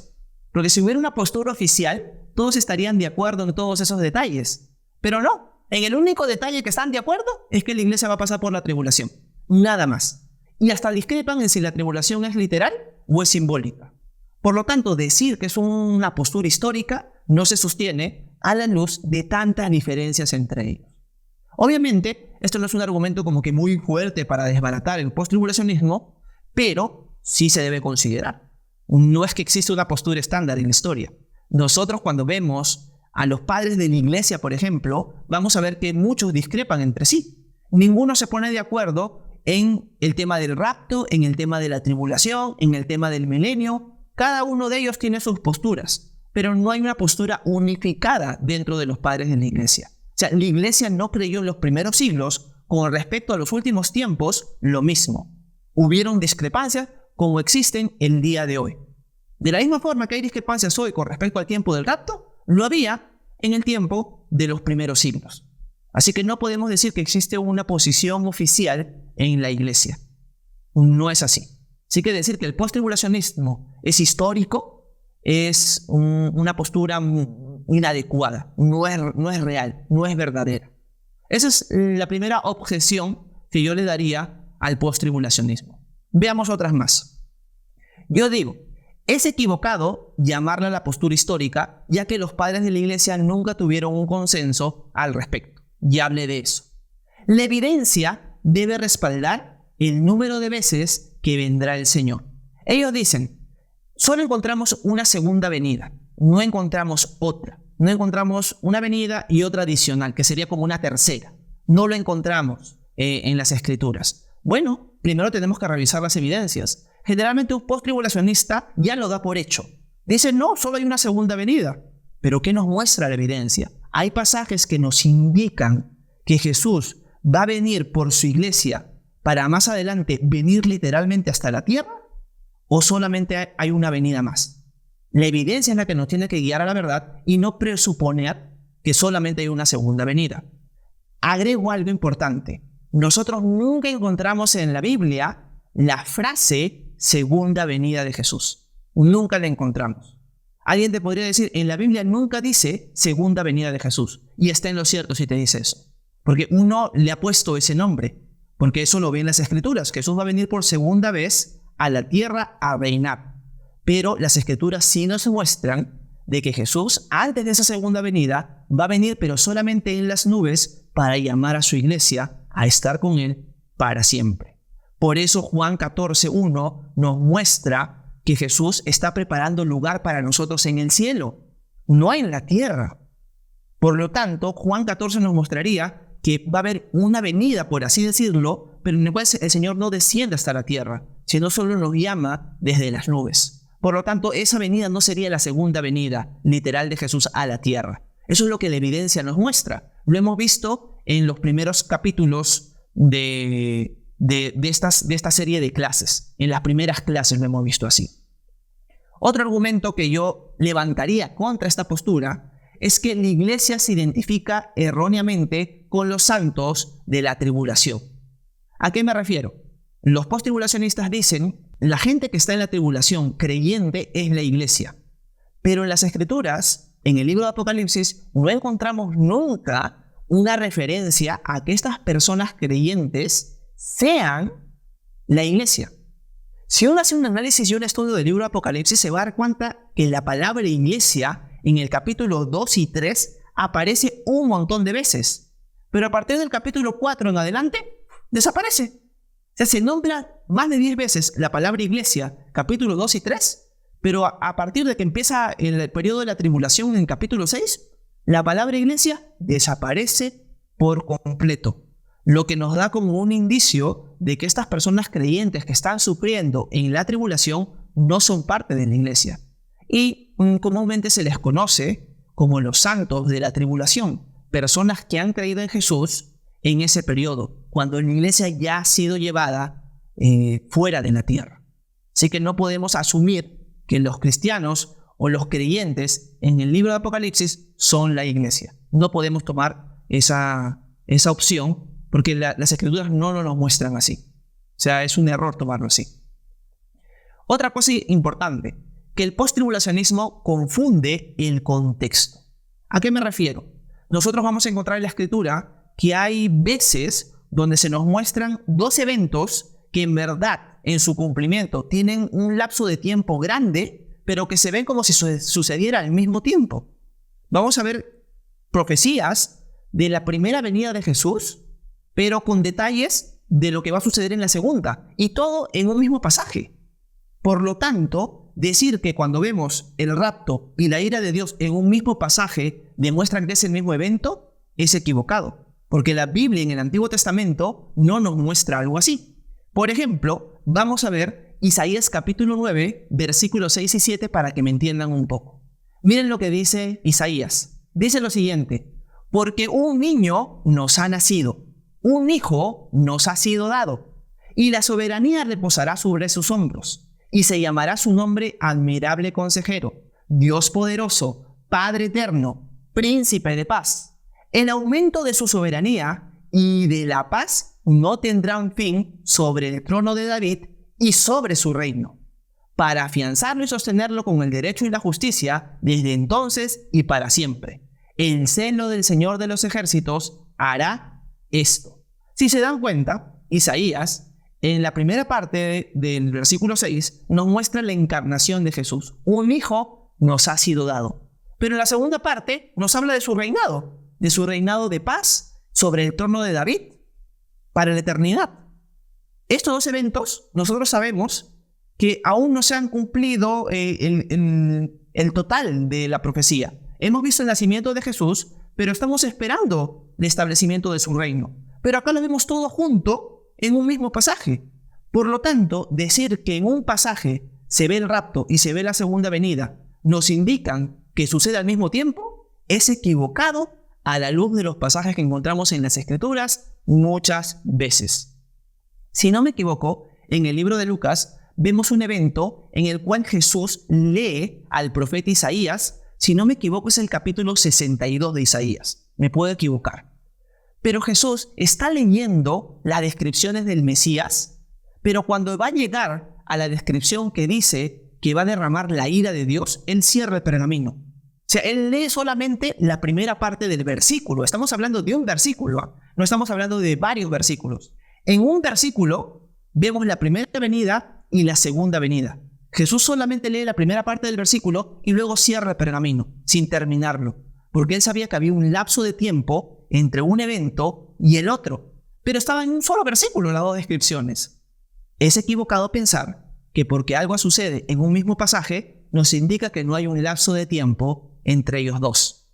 Porque si hubiera una postura oficial, todos estarían de acuerdo en todos esos detalles. Pero no. En el único detalle que están de acuerdo es que la iglesia va a pasar por la tribulación. Nada más. Y hasta discrepan en si la tribulación es literal o es simbólica. Por lo tanto, decir que es una postura histórica no se sostiene a la luz de tantas diferencias entre ellos. Obviamente, esto no es un argumento como que muy fuerte para desbaratar el postribulacionismo, pero sí se debe considerar. No es que exista una postura estándar en la historia. Nosotros cuando vemos a los padres de la iglesia, por ejemplo, vamos a ver que muchos discrepan entre sí. Ninguno se pone de acuerdo en el tema del rapto, en el tema de la tribulación, en el tema del milenio. Cada uno de ellos tiene sus posturas, pero no hay una postura unificada dentro de los padres de la iglesia. O sea, la iglesia no creyó en los primeros siglos, con respecto a los últimos tiempos, lo mismo. Hubieron discrepancias como existen el día de hoy. De la misma forma que hay discrepancias hoy con respecto al tiempo del rapto, lo había en el tiempo de los primeros siglos. Así que no podemos decir que existe una posición oficial en la iglesia. No es así. Así que decir que el postribulacionismo es histórico es una postura inadecuada. No es real, no es verdadera. Esa es la primera objeción que yo le daría al postribulacionismo. Veamos otras más. Yo digo, es equivocado llamarla la postura histórica, ya que los padres de la iglesia nunca tuvieron un consenso al respecto. Ya hablé de eso. La evidencia debe respaldar el número de veces que vendrá el Señor. Ellos dicen, solo encontramos una segunda venida, no encontramos otra. No encontramos una venida y otra adicional, que sería como una tercera. No lo encontramos en las Escrituras. Bueno, primero tenemos que revisar las evidencias. Generalmente un postribulacionista ya lo da por hecho. Dice, no, solo hay una segunda venida. Pero ¿qué nos muestra la evidencia? Hay pasajes que nos indican que Jesús va a venir por su iglesia para más adelante venir literalmente hasta la tierra, o solamente hay una venida más. La evidencia es la que nos tiene que guiar a la verdad y no presuponer que solamente hay una segunda venida. Agrego algo importante. Nosotros nunca encontramos en la Biblia la frase segunda venida de Jesús. Nunca la encontramos. Alguien te podría decir, en la Biblia nunca dice segunda venida de Jesús. Y está en lo cierto si te dice eso. Porque uno le ha puesto ese nombre. Porque eso lo ve en las Escrituras. Jesús va a venir por segunda vez a la tierra a reinar. Pero las Escrituras sí nos muestran de que Jesús, antes de esa segunda venida, va a venir pero solamente en las nubes para llamar a su iglesia a estar con Él para siempre. Por eso Juan 14:1 nos muestra que Jesús está preparando lugar para nosotros en el cielo, no en la tierra. Por lo tanto, Juan 14 nos mostraría que va a haber una venida, por así decirlo, pero en el cual el Señor no desciende hasta la tierra, sino solo nos llama desde las nubes. Por lo tanto, esa venida no sería la segunda venida literal de Jesús a la tierra. Eso es lo que la evidencia nos muestra. Lo hemos visto en los primeros capítulos de esta serie de clases. En las primeras clases lo hemos visto así. Otro argumento que yo levantaría contra esta postura es que la iglesia se identifica erróneamente con los santos de la tribulación. ¿A qué me refiero? Los postribulacionistas dicen, la gente que está en la tribulación creyente es la iglesia. Pero en las Escrituras, en el libro de Apocalipsis, no encontramos nunca una referencia a que estas personas creyentes sean la iglesia. Si uno hace un análisis y un estudio del libro de Apocalipsis, se va a dar cuenta que la palabra iglesia en el capítulo 2 y 3 aparece un montón de veces. Pero a partir del capítulo 4 en adelante, desaparece. O sea, se nombra más de 10 veces la palabra iglesia, capítulo 2 y 3, pero a partir de que empieza el periodo de la tribulación en el capítulo 6, la palabra iglesia desaparece por completo, lo que nos da como un indicio de que estas personas creyentes que están sufriendo en la tribulación no son parte de la iglesia. Y comúnmente se les conoce como los santos de la tribulación, personas que han creído en Jesús en ese periodo, cuando la iglesia ya ha sido llevada fuera de la tierra. Así que no podemos asumir que los cristianos o los creyentes en el libro de Apocalipsis son la iglesia. No podemos tomar esa opción porque las escrituras no nos muestran así. O sea, es un error tomarlo así. Otra cosa importante, que el post-tribulacionismo confunde el contexto. ¿A qué me refiero? Nosotros vamos a encontrar en la escritura que hay veces donde se nos muestran dos eventos que en verdad, en su cumplimiento, tienen un lapso de tiempo grande, pero que se ven como si sucediera al mismo tiempo. Vamos a ver profecías de la primera venida de Jesús, pero con detalles de lo que va a suceder en la segunda, y todo en un mismo pasaje. Por lo tanto, decir que cuando vemos el rapto y la ira de Dios en un mismo pasaje demuestran que es el mismo evento, es equivocado, porque la Biblia en el Antiguo Testamento no nos muestra algo así. Por ejemplo, vamos a ver Isaías capítulo 9, versículos 6 y 7 para que me entiendan un poco. Miren lo que dice Isaías. Dice lo siguiente: porque un niño nos ha nacido, un hijo nos ha sido dado, y la soberanía reposará sobre sus hombros, y se llamará su nombre Admirable Consejero, Dios Poderoso, Padre Eterno, Príncipe de Paz. El aumento de su soberanía y de la paz no tendrán fin sobre el trono de David y sobre su reino, para afianzarlo y sostenerlo con el derecho y la justicia desde entonces y para siempre. El celo del Señor de los ejércitos hará esto. Si se dan cuenta, Isaías, en la primera parte del versículo 6, nos muestra la encarnación de Jesús. Un hijo nos ha sido dado. Pero en la segunda parte nos habla de su reinado de paz sobre el trono de David para la eternidad. Estos dos eventos, nosotros sabemos que aún no se han cumplido el total de la profecía. Hemos visto el nacimiento de Jesús, pero estamos esperando el establecimiento de su reino. Pero acá lo vemos todo junto en un mismo pasaje. Por lo tanto, decir que en un pasaje se ve el rapto y se ve la segunda venida nos indican que sucede al mismo tiempo es equivocado a la luz de los pasajes que encontramos en las Escrituras muchas veces. Si no me equivoco, en el libro de Lucas vemos un evento en el cual Jesús lee al profeta Isaías. Si no me equivoco, es el capítulo 62 de Isaías. Me puedo equivocar. Pero Jesús está leyendo las descripciones del Mesías, pero cuando va a llegar a la descripción que dice que va a derramar la ira de Dios, él cierra el pergamino. O sea, él lee solamente la primera parte del versículo. Estamos hablando de un versículo, no estamos hablando de varios versículos. En un versículo vemos la primera venida y la segunda venida. Jesús solamente lee la primera parte del versículo y luego cierra el pergamino, sin terminarlo, porque él sabía que había un lapso de tiempo entre un evento y el otro, pero estaba en un solo versículo las dos descripciones. Es equivocado pensar que porque algo sucede en un mismo pasaje, nos indica que no hay un lapso de tiempo entre ellos dos.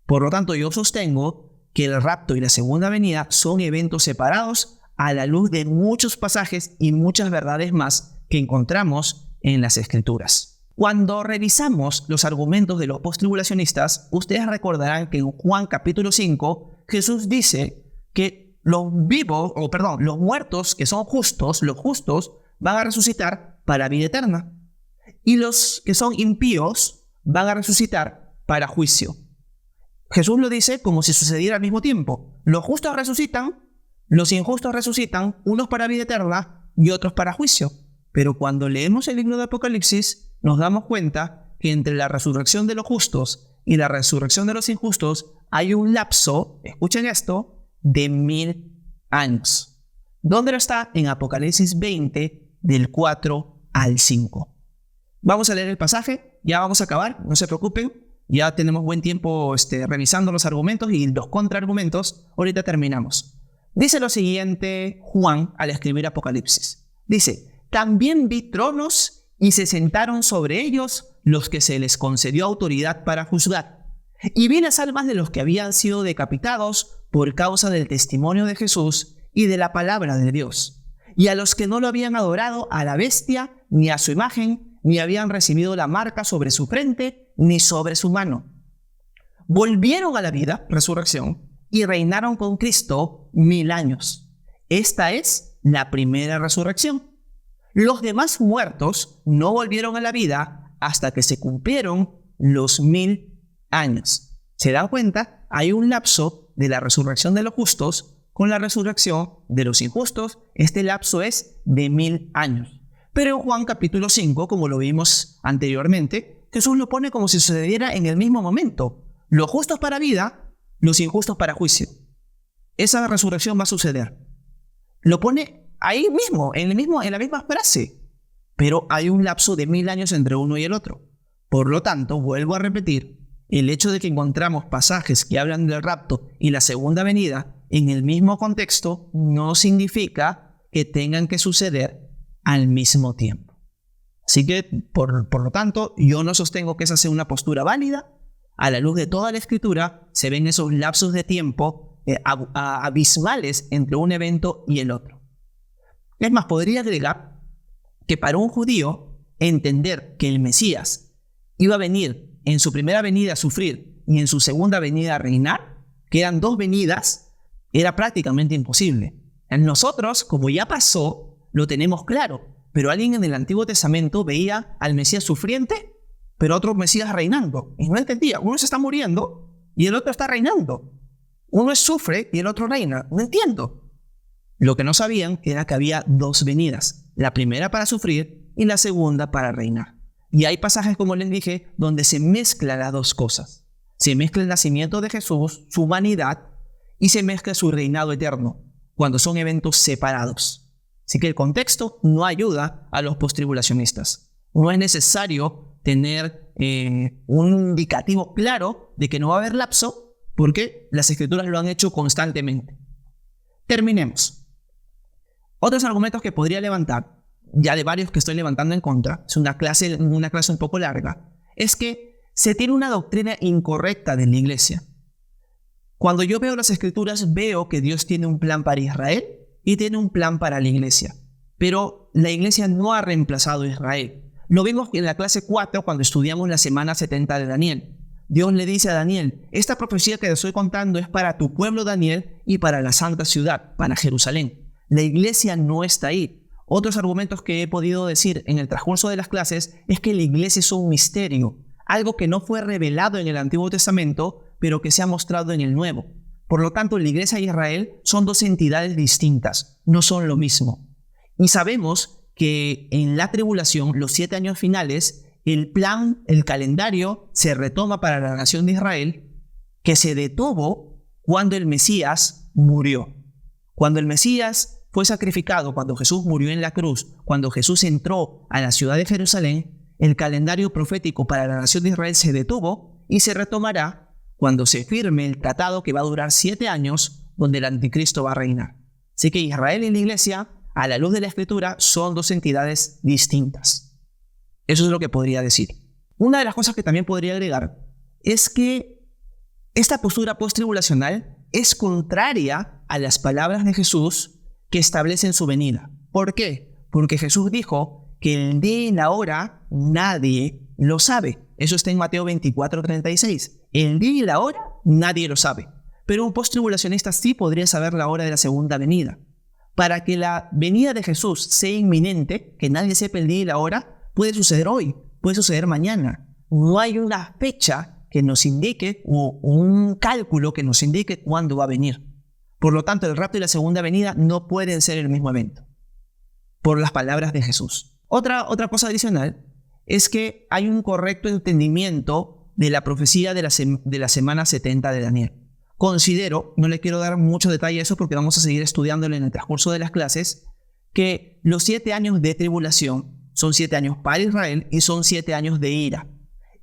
Por lo tanto, yo sostengo que el rapto y la segunda venida son eventos separados a la luz de muchos pasajes y muchas verdades más que encontramos en las Escrituras. Cuando revisamos los argumentos de los posttribulacionistas, ustedes recordarán que en Juan capítulo 5, Jesús dice que los muertos que son justos, los justos, van a resucitar para vida eterna. Y los que son impíos van a resucitar para juicio. Jesús lo dice como si sucediera al mismo tiempo. Los justos resucitan, los injustos resucitan, unos para vida eterna y otros para juicio. Pero cuando leemos el libro de Apocalipsis, nos damos cuenta que entre la resurrección de los justos y la resurrección de los injustos hay un lapso, escuchen esto, de 1000 años. ¿Dónde lo está? En Apocalipsis 20, del 4 al 5. Vamos a leer el pasaje, ya vamos a acabar, no se preocupen, ya tenemos buen tiempo revisando los argumentos y los contraargumentos, ahorita terminamos. Dice lo siguiente Juan al escribir Apocalipsis. Dice: también vi tronos y se sentaron sobre ellos los que se les concedió autoridad para juzgar. Y vi las almas de los que habían sido decapitados por causa del testimonio de Jesús y de la palabra de Dios, y a los que no lo habían adorado a la bestia, ni a su imagen, ni habían recibido la marca sobre su frente, ni sobre su mano. Volvieron a la vida, resurrección, y reinaron con Cristo 1000 años. Esta es la primera resurrección. Los demás muertos no volvieron a la vida hasta que se cumplieron los 1000 años. ¿Se dan cuenta? Hay un lapso de la resurrección de los justos con la resurrección de los injustos. Este lapso es de 1000 años. Pero en Juan capítulo 5, como lo vimos anteriormente, Jesús lo pone como si sucediera en el mismo momento. Los justos para vida, los injustos para juicio. Esa resurrección va a suceder. Lo pone ahí mismo, en la misma frase. Pero hay un lapso de 1000 años entre uno y el otro. Por lo tanto, vuelvo a repetir, el hecho de que encontramos pasajes que hablan del rapto y la segunda venida en el mismo contexto no significa que tengan que suceder al mismo tiempo. Así que, por lo tanto, yo no sostengo que esa sea una postura válida. A la luz de toda la Escritura, se ven esos lapsos de tiempo abismales entre un evento y el otro. Es más, podría agregar que para un judío entender que el Mesías iba a venir en su primera venida a sufrir y en su segunda venida a reinar, que eran 2 venidas, era prácticamente imposible. Nosotros, como ya pasó, lo tenemos claro, pero alguien en el Antiguo Testamento veía al Mesías sufriente, pero otro Mesías reinando, y no entendía. Uno se está muriendo y el otro está reinando. Uno sufre y el otro reina. No entiendo. Lo que no sabían era que había 2 venidas, la primera para sufrir y la segunda para reinar. Y hay pasajes, como les dije, donde se mezclan las 2 cosas. Se mezcla el nacimiento de Jesús, su humanidad, y se mezcla su reinado eterno, cuando son eventos separados. Así que el contexto no ayuda a los postribulacionistas. No es necesario tener un indicativo claro de que no va a haber lapso, porque las Escrituras lo han hecho constantemente. Terminemos. Otros argumentos que podría levantar, ya de varios que estoy levantando en contra, es una clase un poco larga, es que se tiene una doctrina incorrecta de la iglesia. Cuando yo veo las Escrituras, veo que Dios tiene un plan para Israel y tiene un plan para la iglesia. Pero la iglesia no ha reemplazado a Israel. Lo vimos en la clase 4 cuando estudiamos la semana 70 de Daniel. Dios le dice a Daniel, esta profecía que te estoy contando es para tu pueblo Daniel y para la santa ciudad, para Jerusalén. La iglesia no está ahí. Otros argumentos que he podido decir en el transcurso de las clases es que la iglesia es un misterio, algo que no fue revelado en el Antiguo Testamento, pero que se ha mostrado en el Nuevo. Por lo tanto, la iglesia y Israel son 2 entidades distintas, no son lo mismo. Y sabemos que en la tribulación, los 7 años finales, el plan, el calendario se retoma para la nación de Israel, que se detuvo cuando el Mesías murió. Cuando el Mesías fue sacrificado, cuando Jesús murió en la cruz, cuando Jesús entró a la ciudad de Jerusalén, el calendario profético para la nación de Israel se detuvo y se retomará cuando se firme el tratado que va a durar 7 años, donde el anticristo va a reinar. Así que Israel y la iglesia, a la luz de la Escritura, son 2 entidades distintas. Eso es lo que podría decir. Una de las cosas que también podría agregar es que esta postura post-tribulacional es contraria a las palabras de Jesús que establecen su venida. ¿Por qué? Porque Jesús dijo que el día y la hora nadie lo sabe. Eso está en Mateo 24:36. El día y la hora nadie lo sabe. Pero un post-tribulacionista sí podría saber la hora de la segunda venida. Para que la venida de Jesús sea inminente, que nadie sepa el día y la hora, puede suceder hoy, puede suceder mañana. No hay una fecha que nos indique o un cálculo que nos indique cuándo va a venir. Por lo tanto, el rapto y la segunda venida no pueden ser el mismo evento, por las palabras de Jesús. Otra cosa adicional es que hay un correcto entendimiento de la profecía de la semana 70 de Daniel. Considero, no le quiero dar mucho detalle a eso porque vamos a seguir estudiándolo en el transcurso de las clases, que los 7 años de tribulación son 7 años para Israel y son 7 años de ira.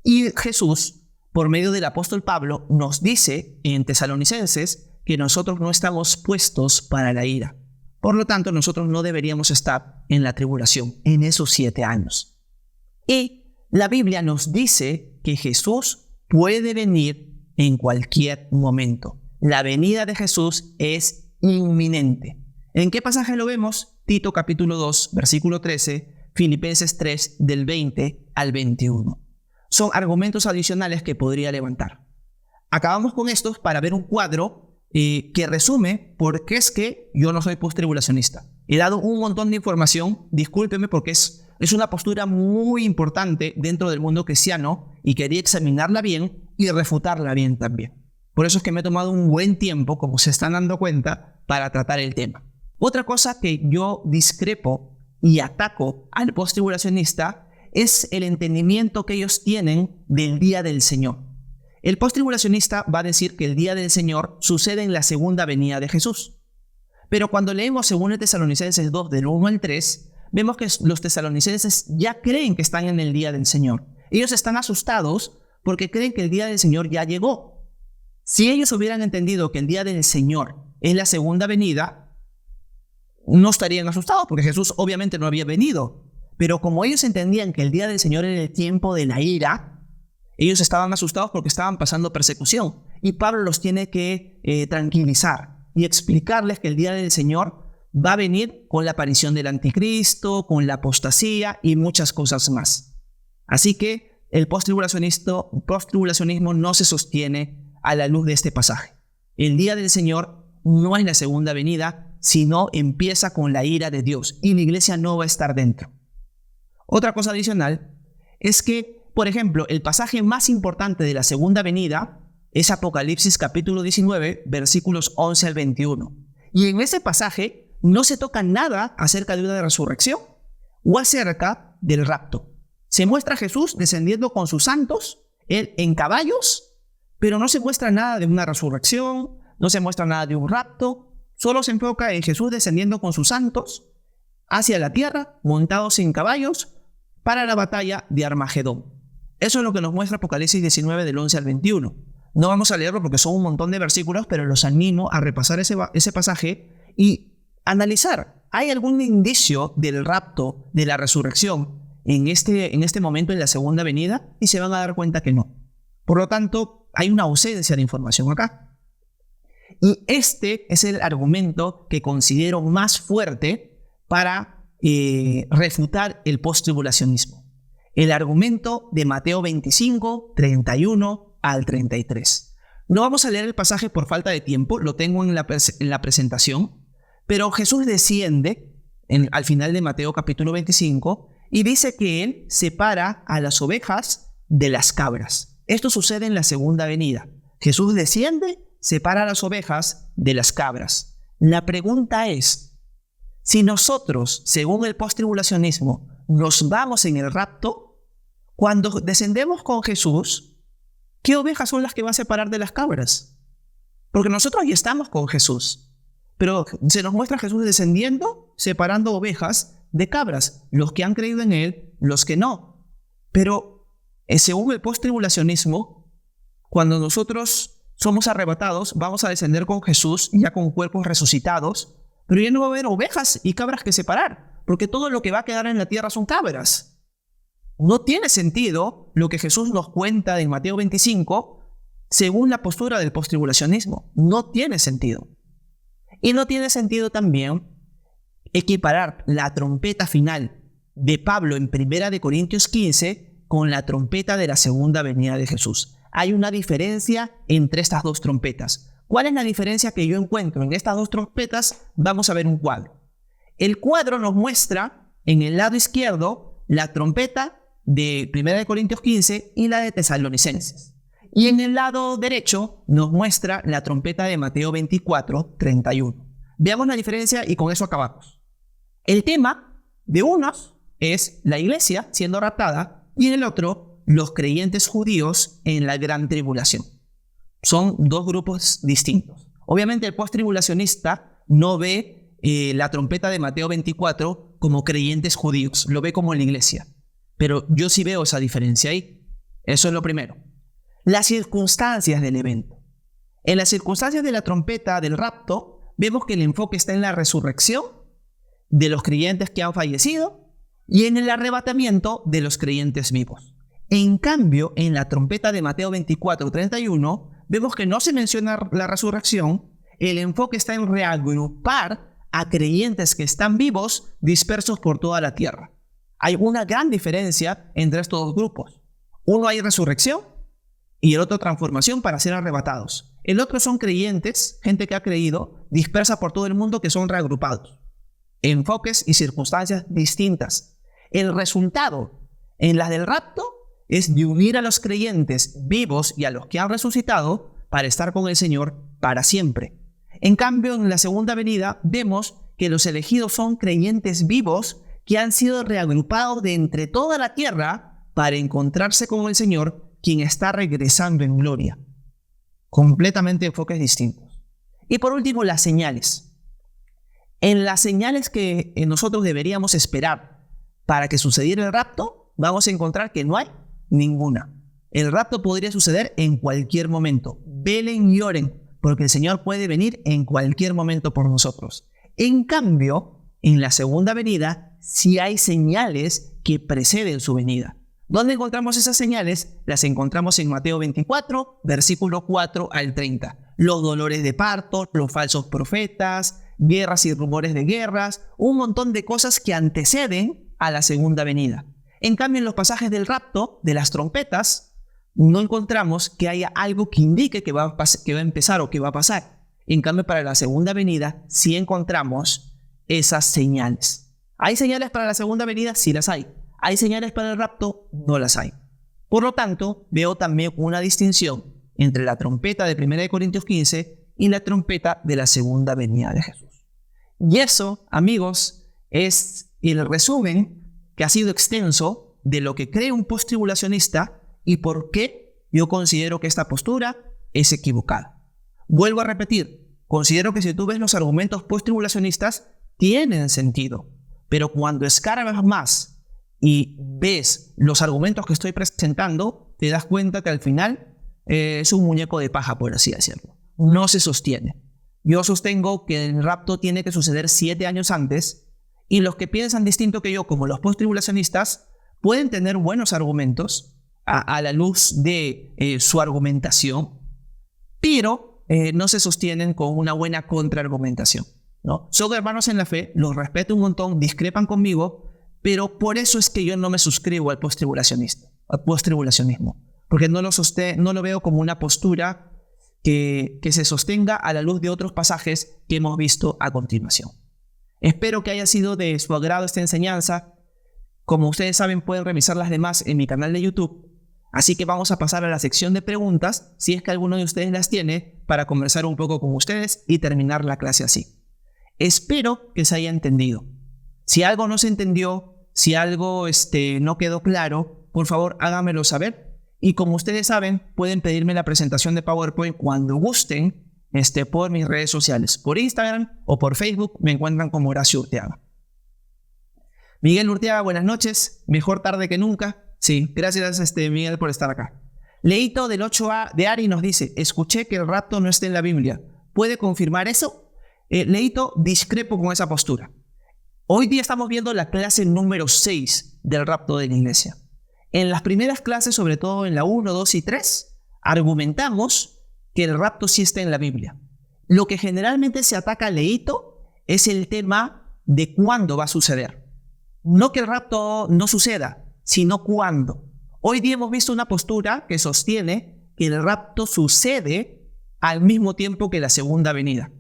Y Jesús, por medio del apóstol Pablo, nos dice en Tesalonicenses que nosotros no estamos puestos para la ira. Por lo tanto, nosotros no deberíamos estar en la tribulación en esos 7 años. Y la Biblia nos dice que Jesús puede venir en cualquier momento. La venida de Jesús es inminente. ¿En qué pasaje lo vemos? Tito capítulo 2, versículo 13, Filipenses 3, del 20 al 21. Son argumentos adicionales que podría levantar. Acabamos con estos para ver un cuadro que resume por qué es que yo no soy postribulacionista. He dado un montón de información, discúlpeme porque es una postura muy importante dentro del mundo cristiano y quería examinarla bien y refutarla bien también. Por eso es que me he tomado un buen tiempo, como se están dando cuenta, para tratar el tema. Otra cosa que yo discrepo y ataco al postribulacionista es el entendimiento que ellos tienen del día del Señor. El postribulacionista va a decir que el día del Señor sucede en la segunda venida de Jesús. Pero cuando leemos 2 Tesalonicenses 2, del 1 al 3, vemos que los tesalonicenses ya creen que están en el día del Señor. Ellos están asustados porque creen que el día del Señor ya llegó. Si ellos hubieran entendido que el día del Señor es la segunda venida, no estarían asustados porque Jesús obviamente no había venido. Pero como ellos entendían que el día del Señor era el tiempo de la ira, ellos estaban asustados porque estaban pasando persecución. Y Pablo los tiene que tranquilizar y explicarles que el día del Señor va a venir con la aparición del anticristo, con la apostasía y muchas cosas más. Así que el postribulacionismo no se sostiene a la luz de este pasaje. El día del Señor no es la segunda venida, sino empieza con la ira de Dios y la iglesia no va a estar dentro. Otra cosa adicional es que, por ejemplo, el pasaje más importante de la segunda venida es Apocalipsis capítulo 19, versículos 11 al 21. Y en ese pasaje no se toca nada acerca de una resurrección o acerca del rapto. Se muestra a Jesús descendiendo con sus santos, él en caballos, pero no se muestra nada de una resurrección, no se muestra nada de un rapto. Solo se enfoca en Jesús descendiendo con sus santos hacia la tierra, montados en caballos, para la batalla de Armagedón. Eso es lo que nos muestra Apocalipsis 19 del 11 al 21. No vamos a leerlo porque son un montón de versículos, pero los animo a repasar ese pasaje y analizar. ¿Hay algún indicio del rapto, de la resurrección en este momento en la segunda venida? Y se van a dar cuenta que no. Por lo tanto, hay una ausencia de información acá. Y este es el argumento que considero más fuerte para refutar el postribulacionismo. El argumento de Mateo 25, 31 al 33. No vamos a leer el pasaje por falta de tiempo, lo tengo en la presentación, pero Jesús desciende al final de Mateo capítulo 25 y dice que Él separa a las ovejas de las cabras. Esto sucede en la segunda venida. Jesús desciende, separa a las ovejas de las cabras. La pregunta es, si nosotros, según el postribulacionismo, nos vamos en el rapto, cuando descendemos con Jesús, ¿qué ovejas son las que va a separar de las cabras? Porque nosotros ya estamos con Jesús, pero se nos muestra a Jesús descendiendo, separando ovejas de cabras, los que han creído en Él, los que no. Pero según el postribulacionismo, cuando nosotros somos arrebatados, vamos a descender con Jesús ya con cuerpos resucitados, pero ya no va a haber ovejas y cabras que separar, porque todo lo que va a quedar en la tierra son cabras. No tiene sentido lo que Jesús nos cuenta en Mateo 25 según la postura del postribulacionismo. No tiene sentido. Y no tiene sentido también equiparar la trompeta final de Pablo en 1 Corintios 15 con la trompeta de la segunda venida de Jesús. Hay una diferencia entre estas dos trompetas. ¿Cuál es la diferencia que yo encuentro en estas dos trompetas? Vamos a ver un cuadro. El cuadro nos muestra en el lado izquierdo la trompeta de 1 Corintios 15 y la de Tesalonicenses. Y en el lado derecho nos muestra la trompeta de Mateo 24, 31. Veamos la diferencia y con eso acabamos. El tema de unos es la iglesia siendo raptada y en el otro los creyentes judíos en la gran tribulación. Son dos grupos distintos. Obviamente el postribulacionista no ve la trompeta de Mateo 24 como creyentes judíos, lo ve como la iglesia. Pero yo sí veo esa diferencia ahí. Eso es lo primero. Las circunstancias del evento. En las circunstancias de la trompeta del rapto, vemos que el enfoque está en la resurrección de los creyentes que han fallecido y en el arrebatamiento de los creyentes vivos. En cambio, en la trompeta de Mateo 24, 31, vemos que no se menciona la resurrección. El enfoque está en reagrupar a creyentes que están vivos dispersos por toda la tierra. Hay una gran diferencia entre estos dos grupos. Uno hay resurrección y el otro transformación para ser arrebatados. El otro son creyentes, gente que ha creído, dispersa por todo el mundo, que son reagrupados. Enfoques y circunstancias distintas. El resultado en las del rapto es de unir a los creyentes vivos y a los que han resucitado para estar con el Señor para siempre. En cambio, en la segunda venida vemos que los elegidos son creyentes vivos que han sido reagrupados de entre toda la tierra para encontrarse con el Señor, quien está regresando en gloria. Completamente enfoques distintos. Y por último, las señales. En las señales que nosotros deberíamos esperar para que sucediera el rapto, vamos a encontrar que no hay ninguna. El rapto podría suceder en cualquier momento. Velen y oren, porque el Señor puede venir en cualquier momento por nosotros. En cambio, en la segunda venida, sí hay señales que preceden su venida. ¿Dónde encontramos esas señales? Las encontramos en Mateo 24, versículo 4 al 30. Los dolores de parto, los falsos profetas, guerras y rumores de guerras, un montón de cosas que anteceden a la segunda venida. En cambio, en los pasajes del rapto, de las trompetas, no encontramos que haya algo que indique que va a empezar o que va a pasar. En cambio, para la segunda venida, sí encontramos esas señales. ¿Hay señales para la segunda venida? Sí las hay. ¿Hay señales para el rapto? No las hay. Por lo tanto, veo también una distinción entre la trompeta de 1 Corintios 15 y la trompeta de la segunda venida de Jesús. Y eso, amigos, es el resumen que ha sido extenso de lo que cree un postribulacionista y por qué yo considero que esta postura es equivocada. Vuelvo a repetir, considero que si tú ves los argumentos postribulacionistas, tienen sentido, pero cuando escarbas más y ves los argumentos que estoy presentando, te das cuenta que al final es un muñeco de paja, por así decirlo. No se sostiene. Yo sostengo que el rapto tiene que suceder 7 años antes, y los que piensan distinto que yo, como los postribulacionistas, pueden tener buenos argumentos a la luz de su argumentación, pero no se sostienen con una buena contraargumentación, ¿no? Son hermanos en la fe, los respeto un montón, discrepan conmigo, pero por eso es que yo no me suscribo al postribulacionismo, porque no lo veo como una postura que se sostenga a la luz de otros pasajes que hemos visto a continuación. Espero que haya sido de su agrado esta enseñanza. Como ustedes saben, pueden revisar las demás en mi canal de YouTube. Así que vamos a pasar a la sección de preguntas, si es que alguno de ustedes las tiene, para conversar un poco con ustedes y terminar la clase así. Espero que se haya entendido. Si algo no se entendió, si algo no quedó claro, por favor háganmelo saber. Y como ustedes saben, pueden pedirme la presentación de PowerPoint cuando gusten, por mis redes sociales, por Instagram o por Facebook, me encuentran como Horacio Urteaga. Miguel Urteaga, buenas noches, mejor tarde que nunca. Sí, gracias Miguel por estar acá. Leito del 8A de Ari nos dice, escuché que el rapto no está en la Biblia. ¿Puede confirmar eso? Leito, discrepo con esa postura. Hoy día estamos viendo la clase número 6 del rapto de la iglesia. En las primeras clases, sobre todo en la 1, 2 y 3, argumentamos que el rapto sí está en la Biblia. Lo que generalmente se ataca a Leito es el tema de cuándo va a suceder. No que el rapto no suceda, sino cuándo. Hoy día hemos visto una postura que sostiene que el rapto sucede al mismo tiempo que la segunda venida.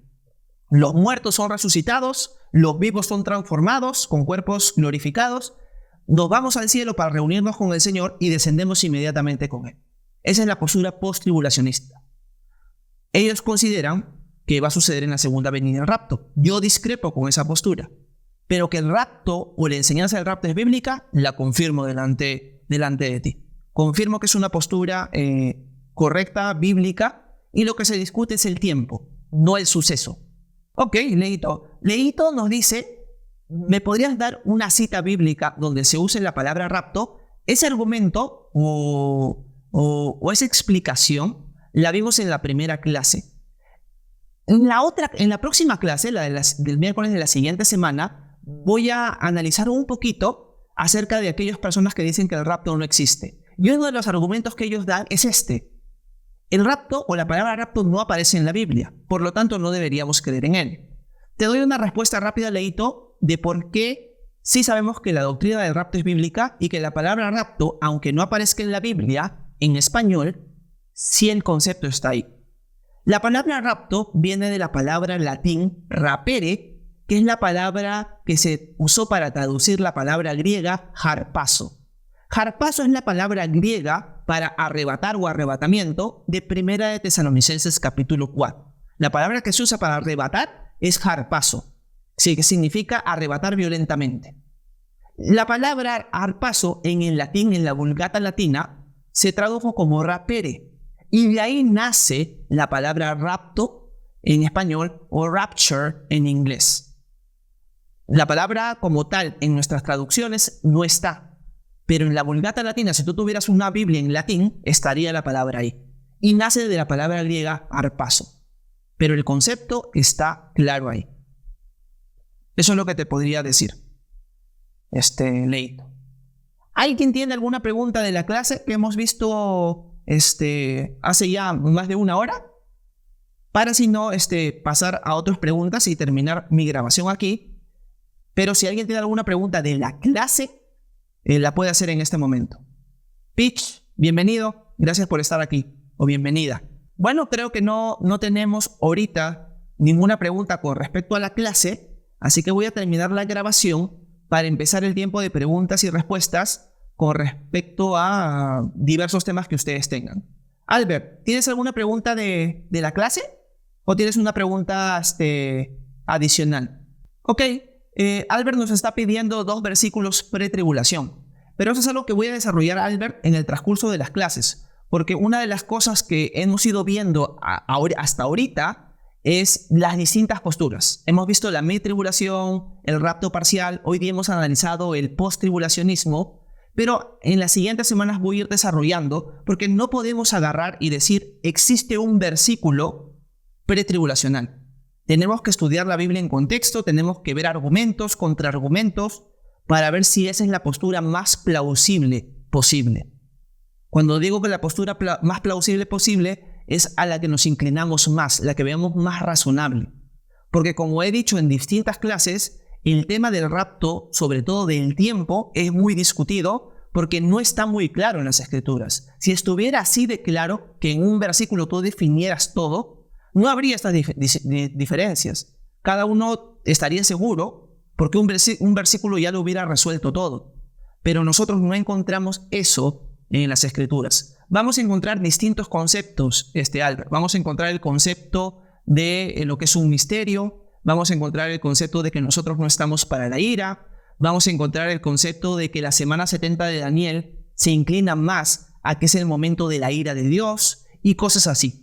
Los muertos son resucitados, los vivos son transformados con cuerpos glorificados, nos vamos al cielo para reunirnos con el Señor y descendemos inmediatamente con Él. Esa es la postura post-tribulacionista. Ellos consideran que va a suceder en la segunda venida el rapto. Yo discrepo con esa postura, pero que el rapto o la enseñanza del rapto es bíblica, la confirmo delante de ti. Confirmo que es una postura correcta, bíblica, y lo que se discute es el tiempo, no el suceso. Ok, Leito. Leito nos dice, ¿me podrías dar una cita bíblica donde se use la palabra rapto? Ese argumento o esa explicación la vimos en la primera clase. En la próxima clase, del miércoles de la siguiente semana, voy a analizar un poquito acerca de aquellas personas que dicen que el rapto no existe. Y uno de los argumentos que ellos dan es El rapto o la palabra rapto no aparece en la Biblia, por lo tanto no deberíamos creer en él. Te doy una respuesta rápida, Leito, de por qué sí sabemos que la doctrina del rapto es bíblica y que la palabra rapto, aunque no aparezca en la Biblia, en español, sí el concepto está ahí. La palabra rapto viene de la palabra latín rapere, que es la palabra que se usó para traducir la palabra griega harpazo. Harpazo es la palabra griega para arrebatar o arrebatamiento de 1 de Tesalonicenses capítulo 4. La palabra que se usa para arrebatar es harpazo, sí, que significa arrebatar violentamente. La palabra harpazo en el latín, en la Vulgata latina, se tradujo como rapere, y de ahí nace la palabra rapto en español o rapture en inglés. La palabra como tal en nuestras traducciones no está, pero en la Vulgata latina, si tú tuvieras una Biblia en latín, estaría la palabra ahí. Y nace de la palabra griega harpazo. Pero el concepto está claro ahí. Eso es lo que te podría decir, Leito. ¿Alguien tiene alguna pregunta de la clase que hemos visto hace ya más de una hora? Para si no, pasar a otras preguntas y terminar mi grabación aquí. Pero si alguien tiene alguna pregunta de la clase, la puede hacer en este momento. Pitch, bienvenido, gracias por estar aquí, o bienvenida. Bueno, creo que no tenemos ahorita ninguna pregunta con respecto a la clase, así que voy a terminar la grabación para empezar el tiempo de preguntas y respuestas con respecto a diversos temas que ustedes tengan. Albert, ¿tienes alguna pregunta de la clase? ¿O tienes una pregunta adicional? Ok. Albert nos está pidiendo 2 versículos pretribulación, pero eso es algo que voy a desarrollar, Albert, en el transcurso de las clases, porque una de las cosas que hemos ido viendo hasta ahorita es las distintas posturas. Hemos visto la mid-tribulación, el rapto parcial, hoy día hemos analizado el post-tribulacionismo, pero en las siguientes semanas voy a ir desarrollando, porque no podemos agarrar y decir existe un versículo pretribulacional. Tenemos que estudiar la Biblia en contexto, tenemos que ver argumentos, contraargumentos, para ver si esa es la postura más plausible posible. Cuando digo que la postura más plausible posible es a la que nos inclinamos más, la que veamos más razonable. Porque como he dicho en distintas clases, el tema del rapto, sobre todo del tiempo, es muy discutido porque no está muy claro en las Escrituras. Si estuviera así de claro que en un versículo tú definieras todo, no habría estas diferencias. Cada uno estaría seguro porque un versículo ya lo hubiera resuelto todo. Pero nosotros no encontramos eso en las Escrituras. Vamos a encontrar distintos conceptos, Albert. Vamos a encontrar el concepto de lo que es un misterio. Vamos a encontrar el concepto de que nosotros no estamos para la ira. Vamos a encontrar el concepto de que la semana 70 de Daniel se inclina más a que es el momento de la ira de Dios y cosas así.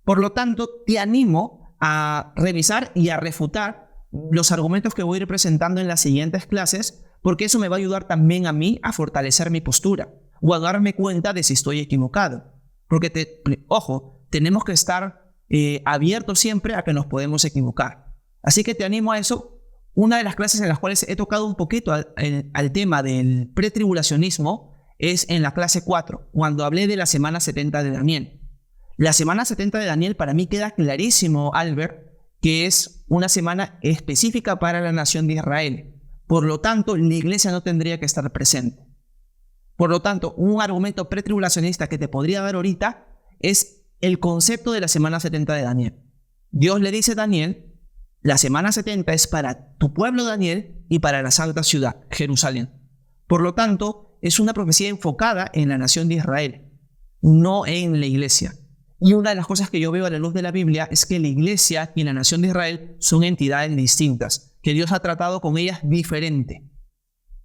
Por lo tanto, te animo a revisar y a refutar los argumentos que voy a ir presentando en las siguientes clases, porque eso me va a ayudar también a mí a fortalecer mi postura o a darme cuenta de si estoy equivocado. Porque, ojo, tenemos que estar abiertos siempre a que nos podemos equivocar. Así que te animo a eso. Una de las clases en las cuales he tocado un poquito al tema del pretribulacionismo es en la clase 4, cuando hablé de la semana 70 de Daniel. La semana 70 de Daniel para mí queda clarísimo, Albert, que es una semana específica para la nación de Israel. Por lo tanto, la iglesia no tendría que estar presente. Por lo tanto, un argumento pretribulacionista que te podría dar ahorita es el concepto de la semana 70 de Daniel. Dios le dice a Daniel, la semana 70 es para tu pueblo Daniel y para la santa ciudad, Jerusalén. Por lo tanto, es una profecía enfocada en la nación de Israel, no en la iglesia. Y una de las cosas que yo veo a la luz de la Biblia es que la iglesia y la nación de Israel son entidades distintas, que Dios ha tratado con ellas diferente.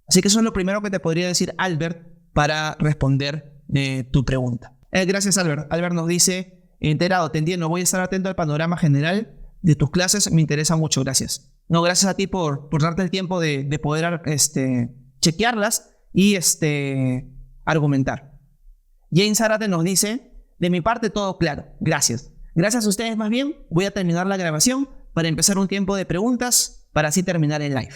Así que eso es lo primero que te podría decir, Albert, para responder tu pregunta. Gracias, Albert. Albert nos dice, enterado, te entiendo, voy a estar atento al panorama general de tus clases, me interesa mucho, gracias. No, gracias a ti por darte el tiempo de poder chequearlas y argumentar. James Zárate nos dice, de mi parte todo claro, gracias. Gracias a ustedes más bien, voy a terminar la grabación para empezar un tiempo de preguntas para así terminar el live.